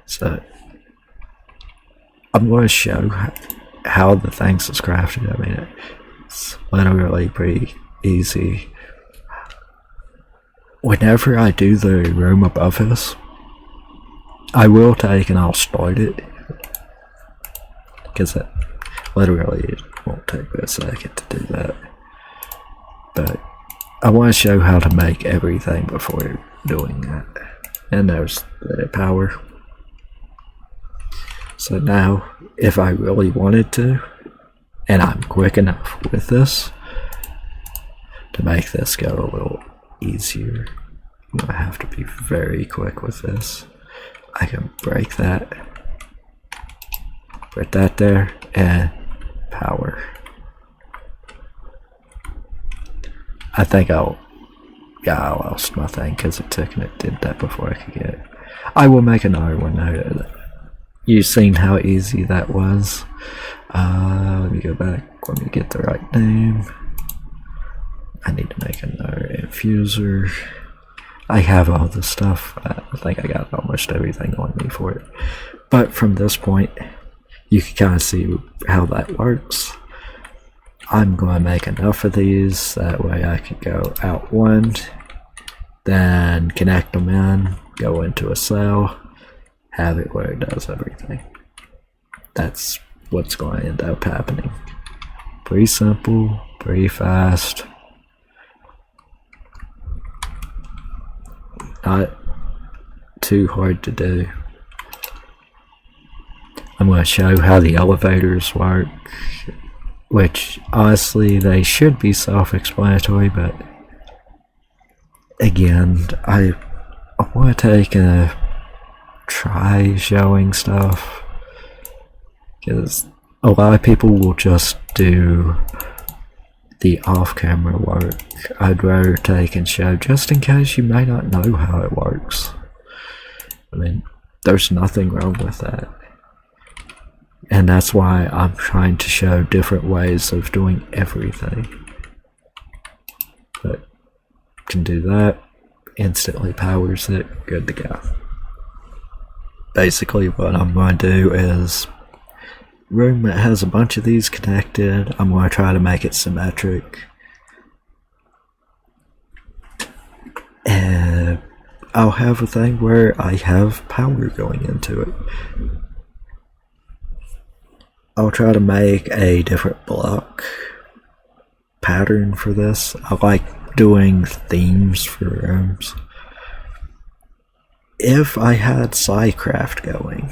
So I'm going to show how the things is crafted. I mean, it's literally pretty easy. Whenever I do the room above this, I will take and I'll start it because it literally won't take me a second to do that. But I want to show how to make everything before doing that. And there's the power. So now, if I really wanted to, and I'm quick enough with this, to make this go a little easier, I'm gonna have to be very quick with this. I can break that, put that there, and power. I think I lost my thing because it took and it did that before I could get it. I will make another one now. You've seen how easy that was. Let me go back. Let me get the right name. I need to make another infuser. I have all this stuff. I think I got almost everything on me for it. But from this point, you can kind of see how that works. I'm going to make enough of these, that way I can go out one, then connect them in, go into a cell, have it where it does everything. That's what's going to end up happening. Pretty simple, pretty fast. Not too hard to do. I'm going to show how the elevators work, which honestly they should be self-explanatory, but again, I want to take a try showing stuff, because a lot of people will just do the off-camera work. I'd rather take and show, just in case you may not know how it works. I mean, there's nothing wrong with that. And that's why I'm trying to show different ways of doing everything. But can do that, instantly powers it, good to go. Basically what I'm going to do is, room that has a bunch of these connected, I'm going to try to make it symmetric. And I'll have a thing where I have power going into it. I'll try to make a different block pattern for this. I like doing themes for rooms. If I had Psycraft going,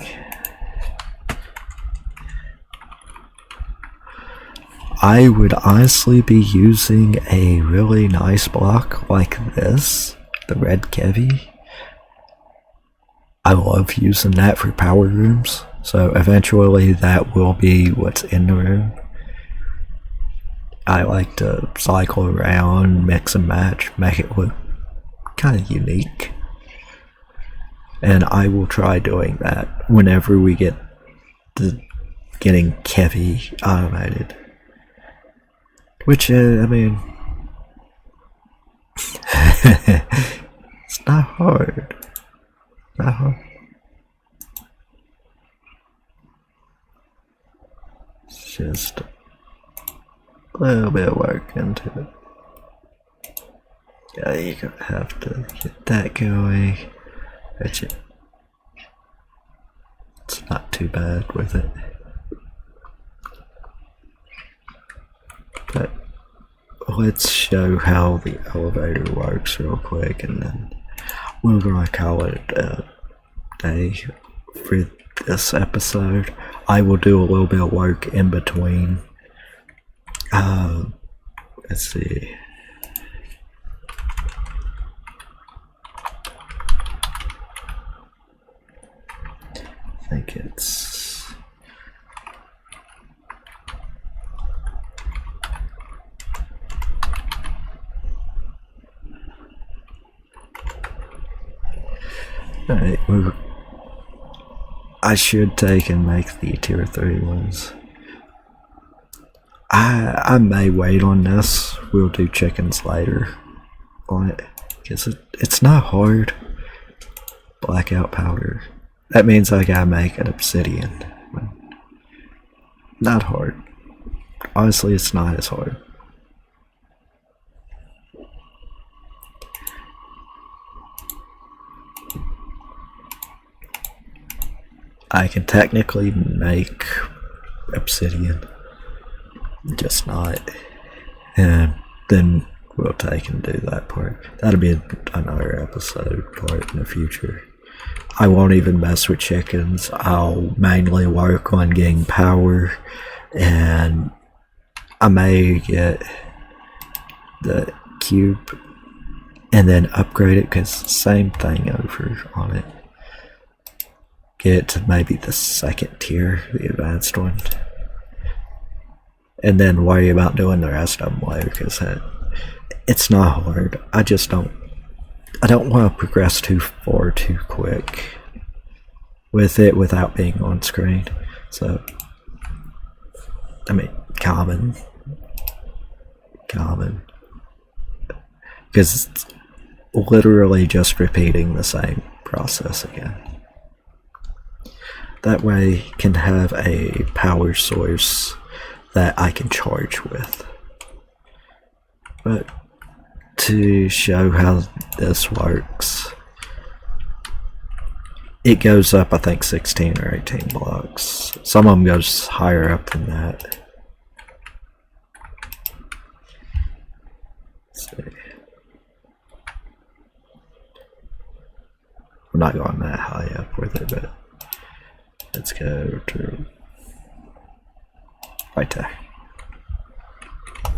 I would honestly be using a really nice block like this, the red Kevy. I love using that for power rooms, so eventually that will be what's in the room. I like to cycle around, mix and match, make it look kind of unique. And I will try doing that whenever we get to getting Kevy automated. Which, I mean, it's not hard. Not hard. It's just a little bit of work into it. Yeah, you're gonna have to get that going. But it's not too bad with it. But let's show how the elevator works real quick, and then we're gonna call it a day for this episode. I will do a little bit of work in between. Let's see. I think it's alright. I should take and make the tier 3 ones. I may wait on this. We'll do chickens later on it, because it's not hard. Blackout powder. That means I gotta make an obsidian. Not hard. Honestly, it's not as hard. I can technically make obsidian. just not. And then we'll take and do that part. That'll be another episode part in the future. I won't even mess with chickens. I'll mainly work on getting power, and I may get the cube and then upgrade it, because same thing over on it. Get it to maybe the second tier, the advanced one, and then worry about doing the rest of them later, because it's not hard. I don't want to progress too far too quick with it without being on screen. So, I mean, common, because it's literally just repeating the same process again. That way, can have a power source that I can charge with. But to show how this works, it goes up, I think, 16 or 18 blocks. Some of them goes higher up than that. Let's see. I'm not going that high up with it, but let's go to right there.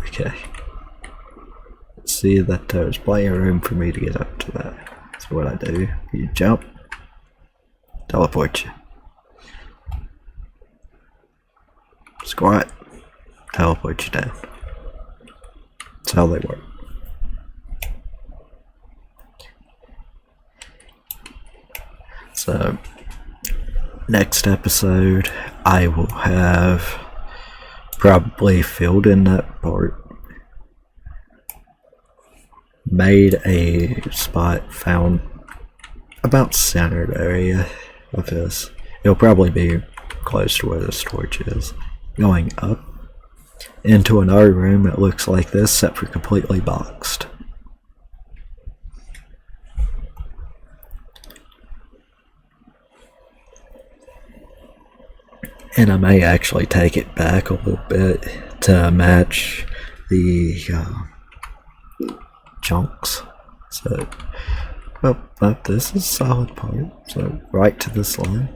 Okay. See that there's plenty of room for me to get up to that. So what I do, you jump, teleport you. Squat, teleport you down. That's how they work. So, next episode, I will have probably filled in that part. Made a spot, found about centered area of this. It'll probably be close to where the torch is. Going up into another room that looks like this, except for completely boxed. And I may actually take it back a little bit to match the chunks. So, but this is a solid part. So right to this line.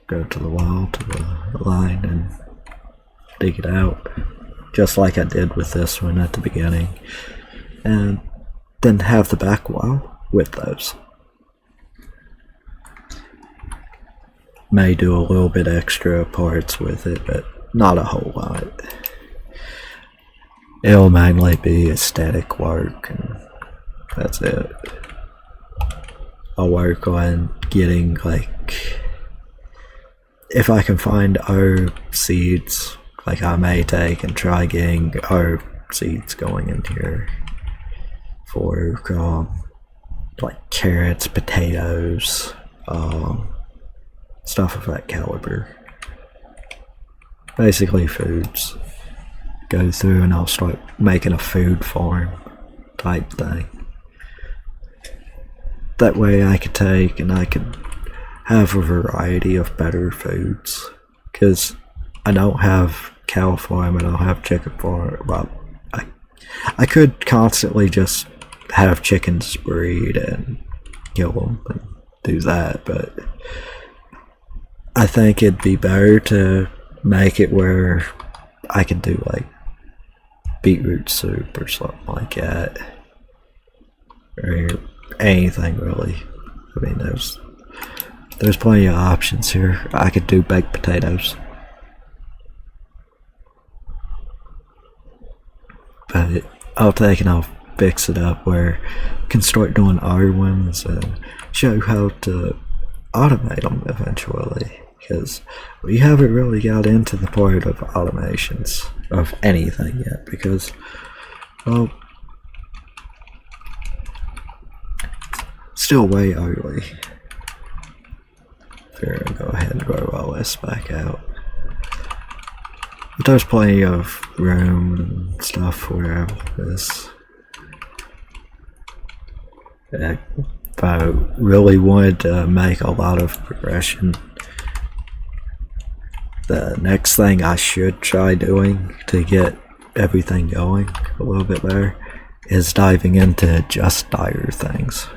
Go to the wall, to the line, and dig it out. Just like I did with this one at the beginning. And then have the back wall with those. May do a little bit extra parts with it, but not a whole lot. It'll mainly be aesthetic work, and that's it. I'll work on getting, like, if I can find herb seeds, like I may take and try getting herb seeds going in here for like carrots, potatoes, stuff of that caliber. Basically foods. Go through and I'll start making a food farm type thing. That way I could take and I could have a variety of better foods. Because I don't have cow farm, I don't have chicken farm. Well, I could constantly just have chickens breed and kill them and do that, but I think it'd be better to make it where I could do like beetroot soup or something like that, or anything really. I mean, there's plenty of options here. I could do baked potatoes, but I'll take and I'll fix it up where I can start doing other ones and show how to automate them eventually. Because we haven't really got into the part of automations of anything yet, because, well, still way early. Fair, go ahead and grow all this back out. But there's plenty of room and stuff for this. If I really wanted to make a lot of progression, the next thing I should try doing to get everything going a little bit better is diving into just dire things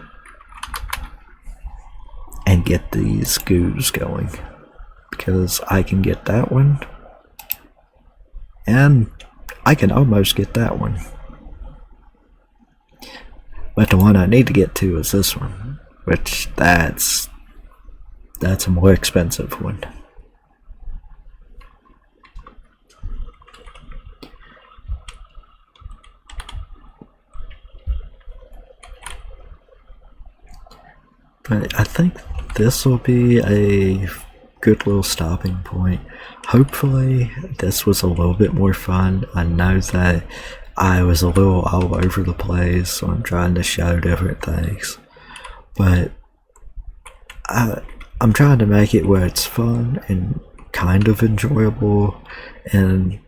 and get these goos going, because I can get that one and I can almost get that one, but the one I need to get to is this one, which that's a more expensive one. But I think this will be a good little stopping point. Hopefully this was a little bit more fun. I know that I was a little all over the place, so I'm trying to show different things. But I'm trying to make it where it's fun and kind of enjoyable and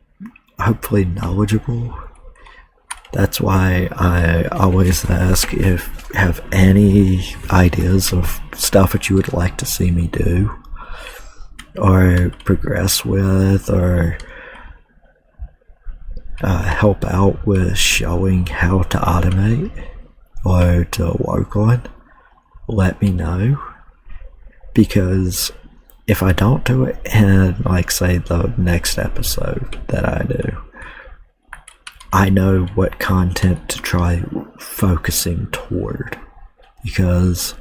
hopefully knowledgeable. That's why I always ask if you have any ideas of stuff that you would like to see me do or progress with, or help out with showing how to automate or to work on. Let me know, because if I don't do it in, like, say, the next episode that I do, I know what content to try focusing toward, because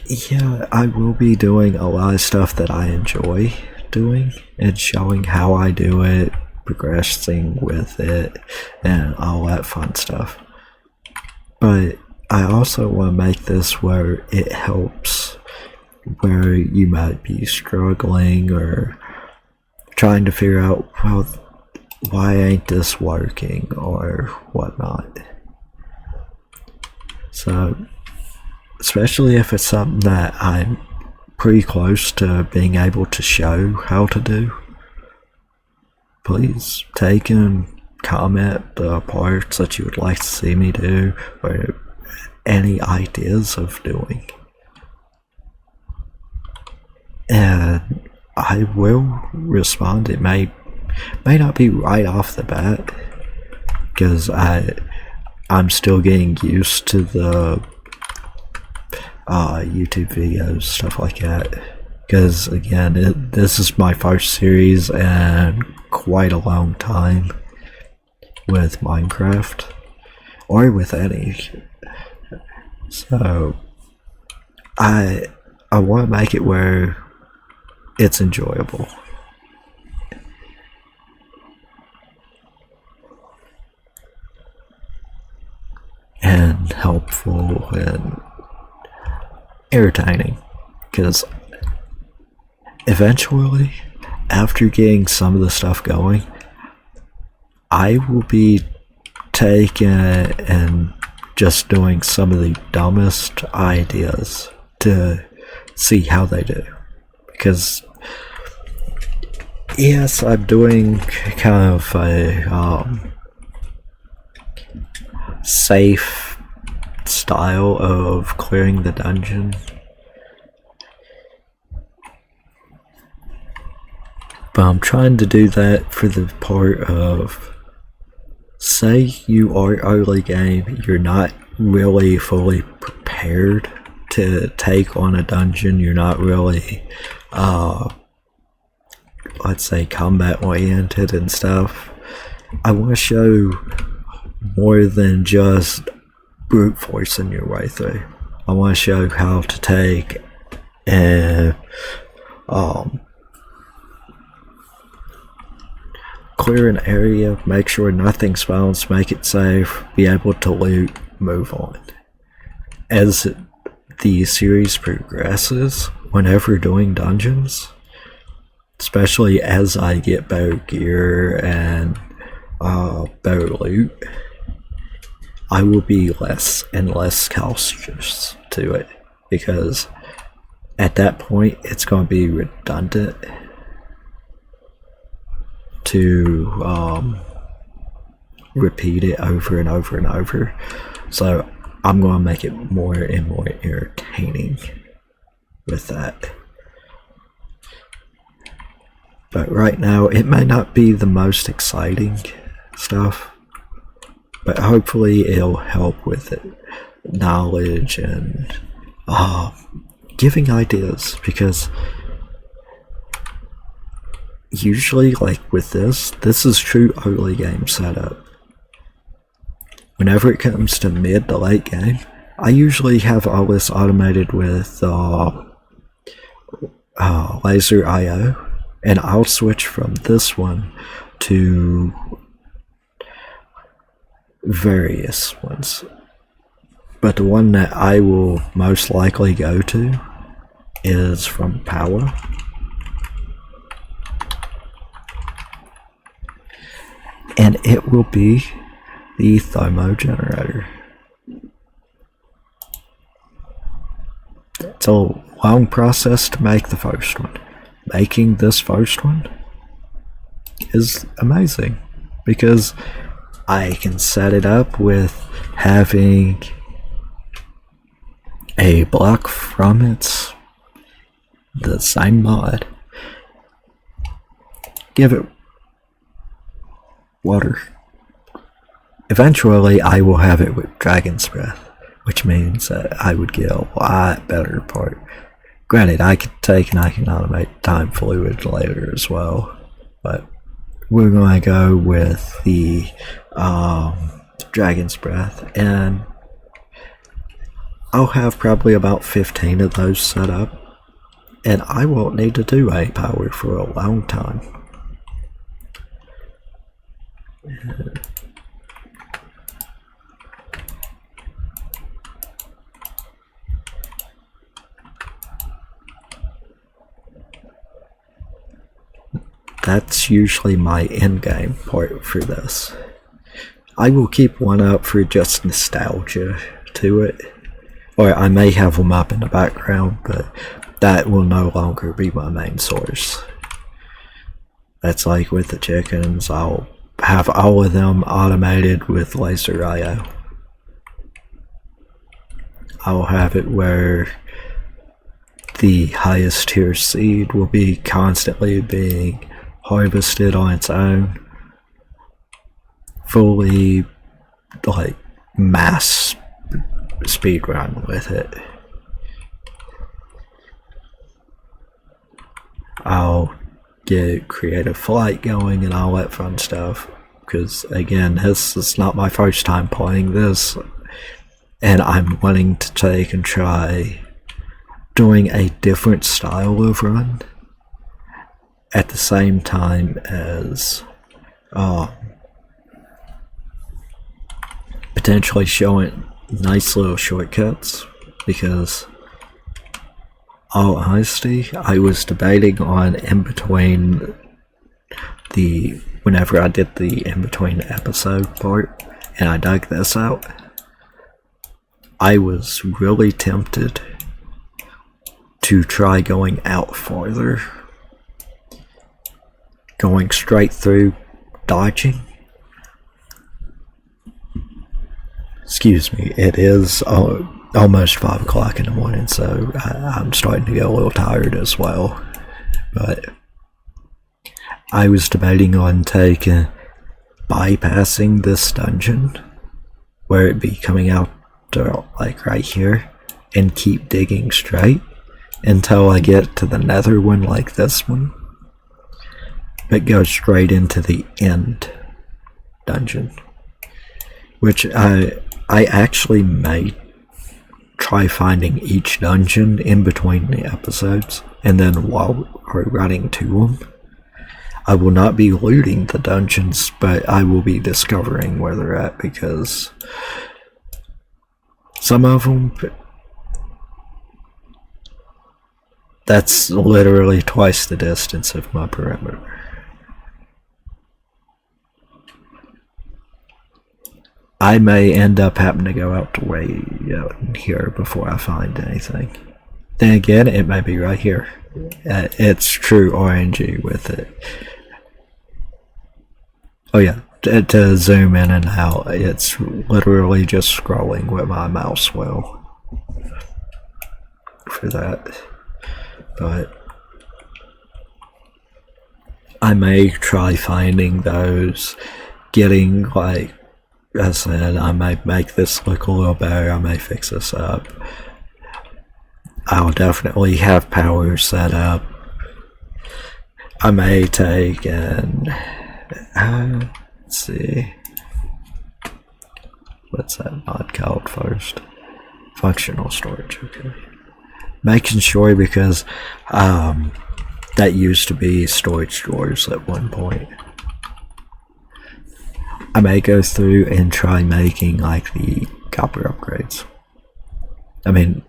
yeah, I will be doing a lot of stuff that I enjoy doing and showing how I do it, progressing with it, and all that fun stuff. But I also want to make this where it helps where you might be struggling or trying to figure out, well, why ain't this working or whatnot. So, especially if it's something that I'm pretty close to being able to show how to do, please take and comment the parts that you would like to see me do, or any ideas of doing. And I will respond. It may not be right off the bat, because I'm still getting used to the YouTube videos, stuff like that, because again, this is my first series and quite a long time with Minecraft, or with any. So I want to make it where it's enjoyable. And helpful and entertaining, because eventually, after getting some of the stuff going, I will be taking and just doing some of the dumbest ideas to see how they do, because yes, I'm doing kind of a safe style of clearing the dungeon, but I'm trying to do that for the part of, say you are early game, you're not really fully prepared to take on a dungeon, you're not really let's say combat oriented and stuff. I want to show more than just brute forcing your way through. I want to show how to take and clear an area, make sure nothing spawns, make it safe, be able to loot, move on. As the series progresses, whenever doing dungeons, especially as I get better gear and better loot, I will be less and less cautious to it, because at that point it's going to be redundant to repeat it over and over and over. So I'm going to make it more and more entertaining with that. But right now, it may not be the most exciting stuff, but hopefully it'll help with it, knowledge and giving ideas, because usually, like with this is true early game setup. Whenever it comes to mid to late game, I usually have all this automated with laser IO, and I'll switch from this one to various ones. But the one that I will most likely go to is from power. And it will be the thermo generator. It's a long process to make the first one. Making this first one is amazing because I can set it up with having a block from the same mod. Give it water. Eventually I will have it with Dragon's Breath, which means that I would get a lot better part. Granted, I can take and I can automate time fluid later as well, but we're going to go with the Dragon's Breath, and I'll have probably about 15 of those set up, and I won't need to do A power for a long time. That's usually my endgame part for this. I will keep one up for just nostalgia to it, or I may have them up in the background, but that will no longer be my main source. That's like with the chickens, I'll have all of them automated with laser IO. I'll have it where the highest tier seed will be constantly being harvested on its own, fully like mass speed run with it. I'll get creative flight going and all that fun stuff, because again, this is not my first time playing this, and I'm wanting to take and try doing a different style of run at the same time as potentially showing nice little shortcuts, because all honesty, I was debating on whenever I did the in-between episode part and I dug this out, I was really tempted to try going out farther, going straight through dodging. Excuse me, it is almost 5 o'clock in the morning, so I'm starting to get a little tired as well. But I was debating on bypassing this dungeon, where it'd be coming out to like right here, and keep digging straight until I get to the nether one like this one, but go straight into the end dungeon, which I actually may try finding each dungeon in between the episodes, and then while we're running to them, I will not be looting the dungeons, but I will be discovering where they're at, because some of them, that's literally twice the distance of my perimeter. I may end up having to go out to way out in here before I find anything. Then again, it may be right here. It's true RNG with it. Oh yeah, to zoom in and out, it's literally just scrolling with my mouse wheel for that. But I may try finding those, getting, like I said, I might make this look a little better, I may fix this up. I'll definitely have power set up. I may take and let's see, what's that mod called first? Functional storage. Okay, making sure, because that used to be storage drawers at one point. I may go through and try making like the copper upgrades. I mean,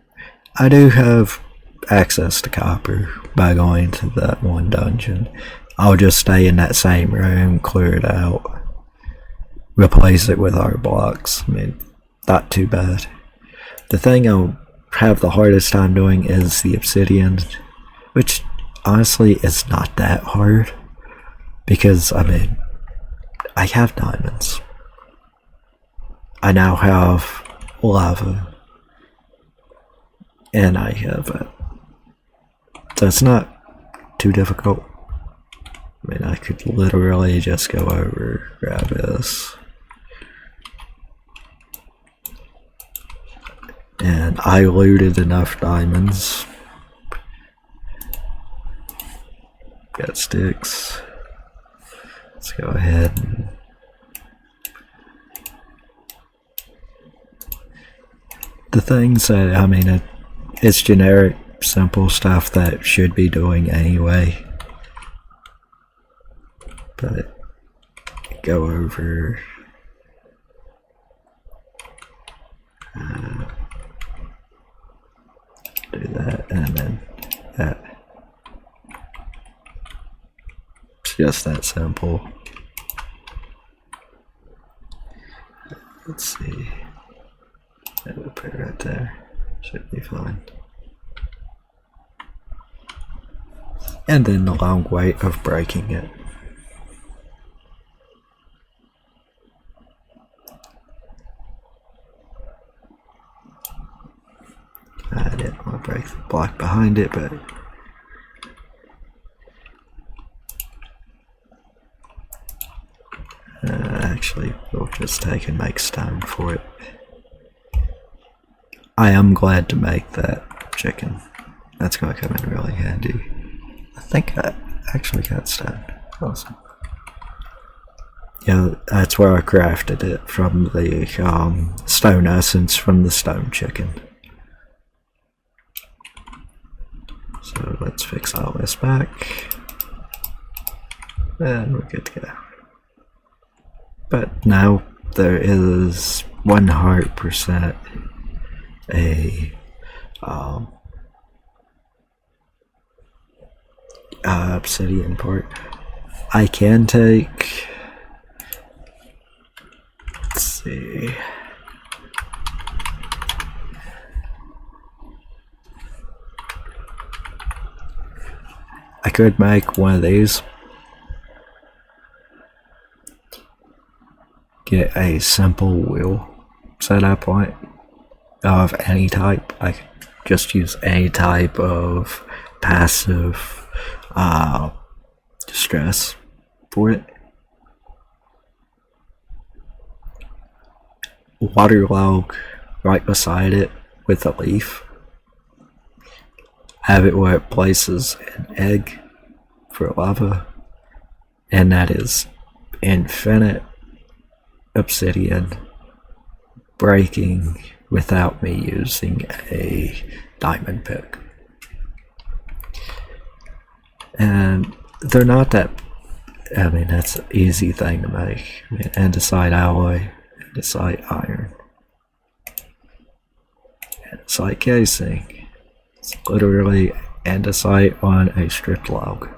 I do have access to copper by going to that one dungeon. I'll just stay in that same room, clear it out, replace it with our blocks. I mean, not too bad. The thing I'll have the hardest time doing is the obsidian, which honestly is not that hard, because I mean, I have diamonds. I now have lava, and I have it. So it's not too difficult. I mean, I could literally just go over, grab this, and I looted enough diamonds. Got sticks. Let's go ahead and the things that, I mean, it's generic, simple stuff that should be doing anyway. But go over do that, and then that. It's just that simple. Let's see. We'll put it right there. Should be fine. And then the long wait of breaking it. I didn't want to break the block behind it, but actually we'll just take and make stone for it. I am glad to make that chicken. That's going to come in really handy. I think I actually got stone. Awesome. Yeah, that's where I crafted it, from the stone essence from the stone chicken. So let's fix all this back. And we're good to go. But now there is 100% a obsidian part. I can take, let's see, I could make one of these, get a simple wheel set up on it of any type. I could just use any type of passive distress for it. Water log right beside it with a leaf. Have it where it places an egg for lava, and that is infinite obsidian breaking without me using a diamond pick. And they're not that, I mean, that's an easy thing to make. I mean, andesite alloy, andesite iron, andesite casing. It's literally andesite on a stripped log.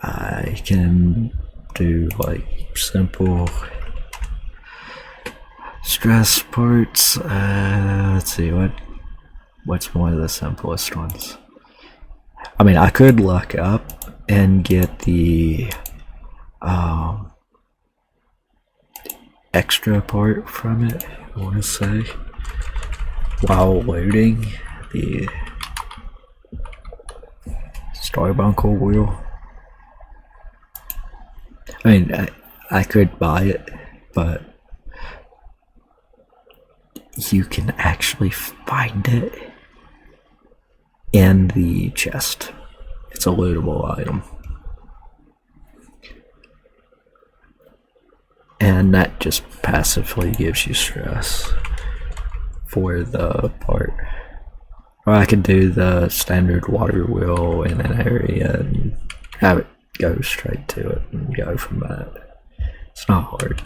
I can do like simple stress parts. Let's see, what's one of the simplest ones? I mean, I could look up and get the extra part from it, I want to say, while loading the Starbuncle wheel. I mean, I could buy it, but you can actually find it in the chest. It's a lootable item. And that just passively gives you stress for the part. Or I could do the standard water wheel in an area and have it go straight to it and go from that. It's not hard.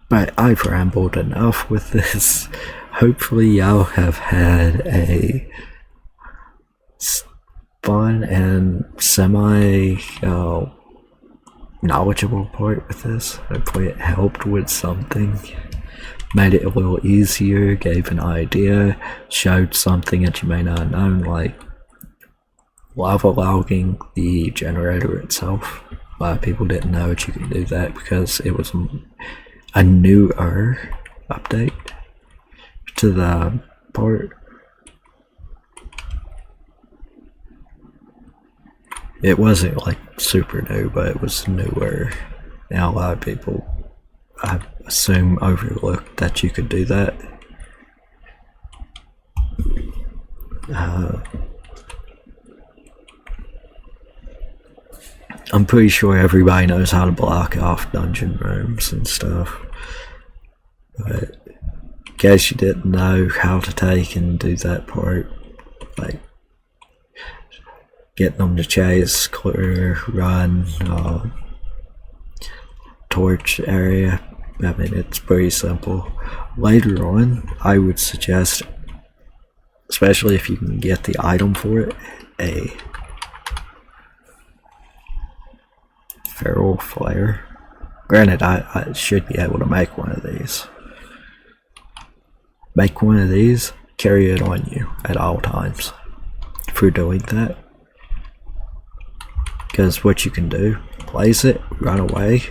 But I've rambled enough with this. Hopefully y'all have had a fun and semi knowledgeable part with this. Hopefully it helped with something, made it a little easier, gave an idea, showed something that you may not have known, like lava logging the generator itself. A lot of people didn't know that you could do that because it was a newer update to the part. It wasn't like super new, but it was newer. Now a lot of people, I assume, overlooked that you could do that. I'm pretty sure everybody knows how to block off dungeon rooms and stuff, but in case you didn't know how to take and do that part, like getting them to chase, clear, run, torch area, I mean, it's pretty simple. Later on, I would suggest, especially if you can get the item for it, a feral flare. Granted, I should be able to make one of these. Make one of these, carry it on you at all times for doing that. Because what you can do, place it, run away.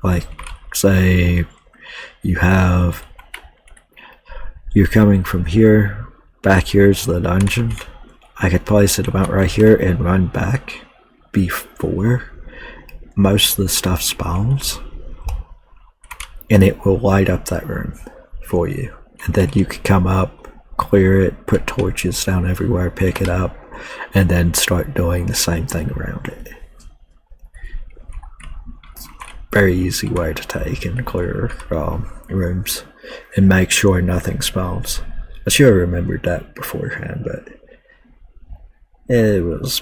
Like, say you're coming from here, back here's the dungeon. I could place it about right here and run back before most of the stuff spawns, and it will light up that room for you. And then you can come up, clear it, put torches down everywhere, pick it up, and then start doing the same thing around it. Very easy way to take and clear rooms and make sure nothing spawns. I should have remembered that beforehand, but it was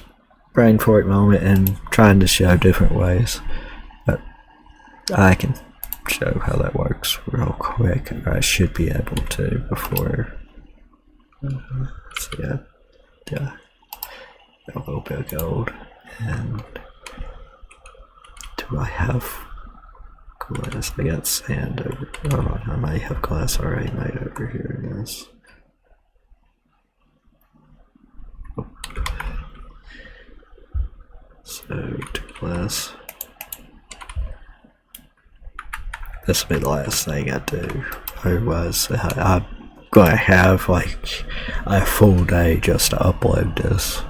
brain fart moment and trying to show different ways. But I can show how that works real quick. I should be able to before. So yeah, a little bit of gold. And do I have glass? I got sand over. Oh, I might have glass already made over here. Yes. Oh. So 2 glass. This will be the last thing I do. Otherwise, I'm gonna have like a full day just to upload this.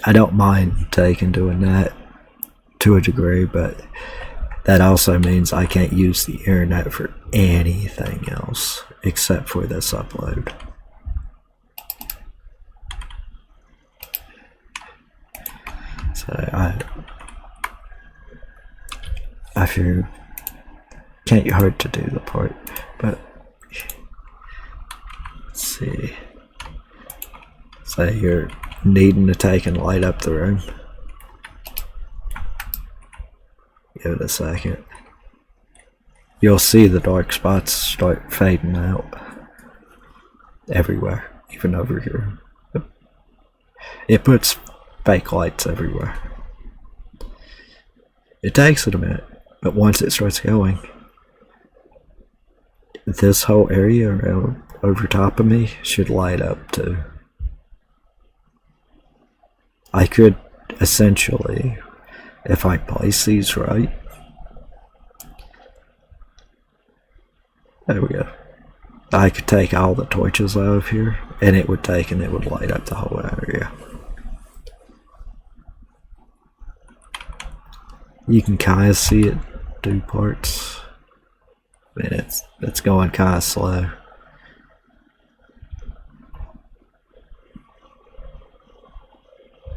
I don't mind doing that to a degree, but that also means I can't use the internet for anything else except for this upload. So I feel can't hurt to do the part, but let's see. Say you're needing to take and light up the room. Give it a second. You'll see the dark spots start fading out everywhere, even over here. It puts fake lights everywhere. It takes it a minute, but once it starts going, this whole area around over top of me should light up too. I could essentially, if I place these right, there we go. I could take all the torches out of here, and it would light up the whole area. You can kind of see it do parts, and it's going kind of slow.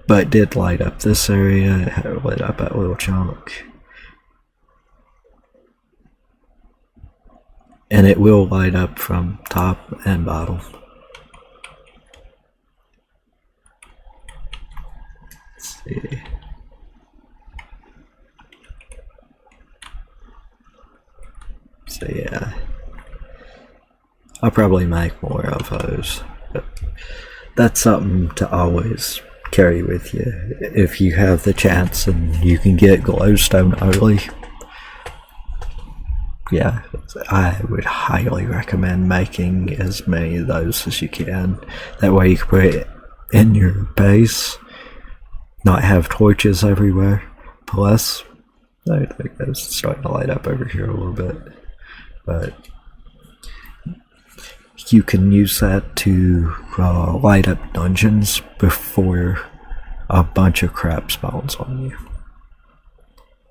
But it did light up this area, it lit up that little chunk. And it will light up from top and bottom. Let's see. So yeah, I'll probably make more of those, but that's something to always carry with you if you have the chance and you can get glowstone early. Yeah, I would highly recommend making as many of those as you can. That way you can put it in your base, not have torches everywhere. Plus, I think it's starting to light up over here a little bit, but you can use that to light up dungeons before a bunch of crap spawns on you.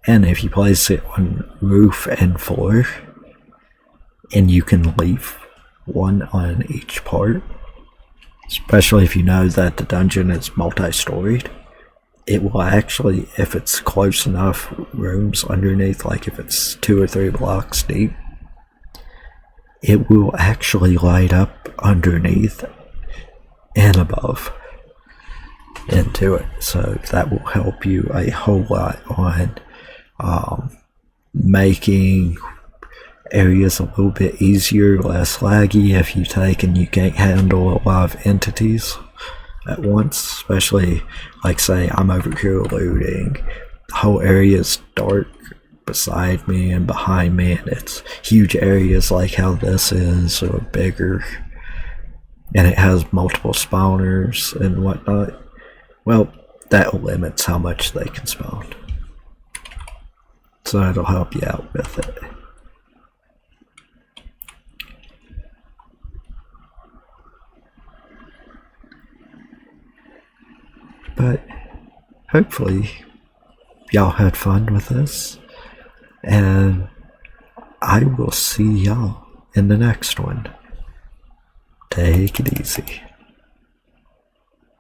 And if you place it on roof and floor, and you can leave one on each part, especially if you know that the dungeon is multi-storied, it will actually, if it's close enough rooms underneath, like if it's 2 or 3 blocks deep, it will actually light up underneath and above into it. So that will help you a whole lot on making areas a little bit easier, less laggy if you take and you can't handle a lot of entities at once. Especially, like say I'm over here looting, the whole area is dark beside me and behind me, and it's huge areas like how this is, or bigger, and it has multiple spawners and whatnot. Well, that limits how much they can spawn. So it'll help you out with it. But hopefully y'all had fun with this, and I will see y'all in the next one. Take it easy.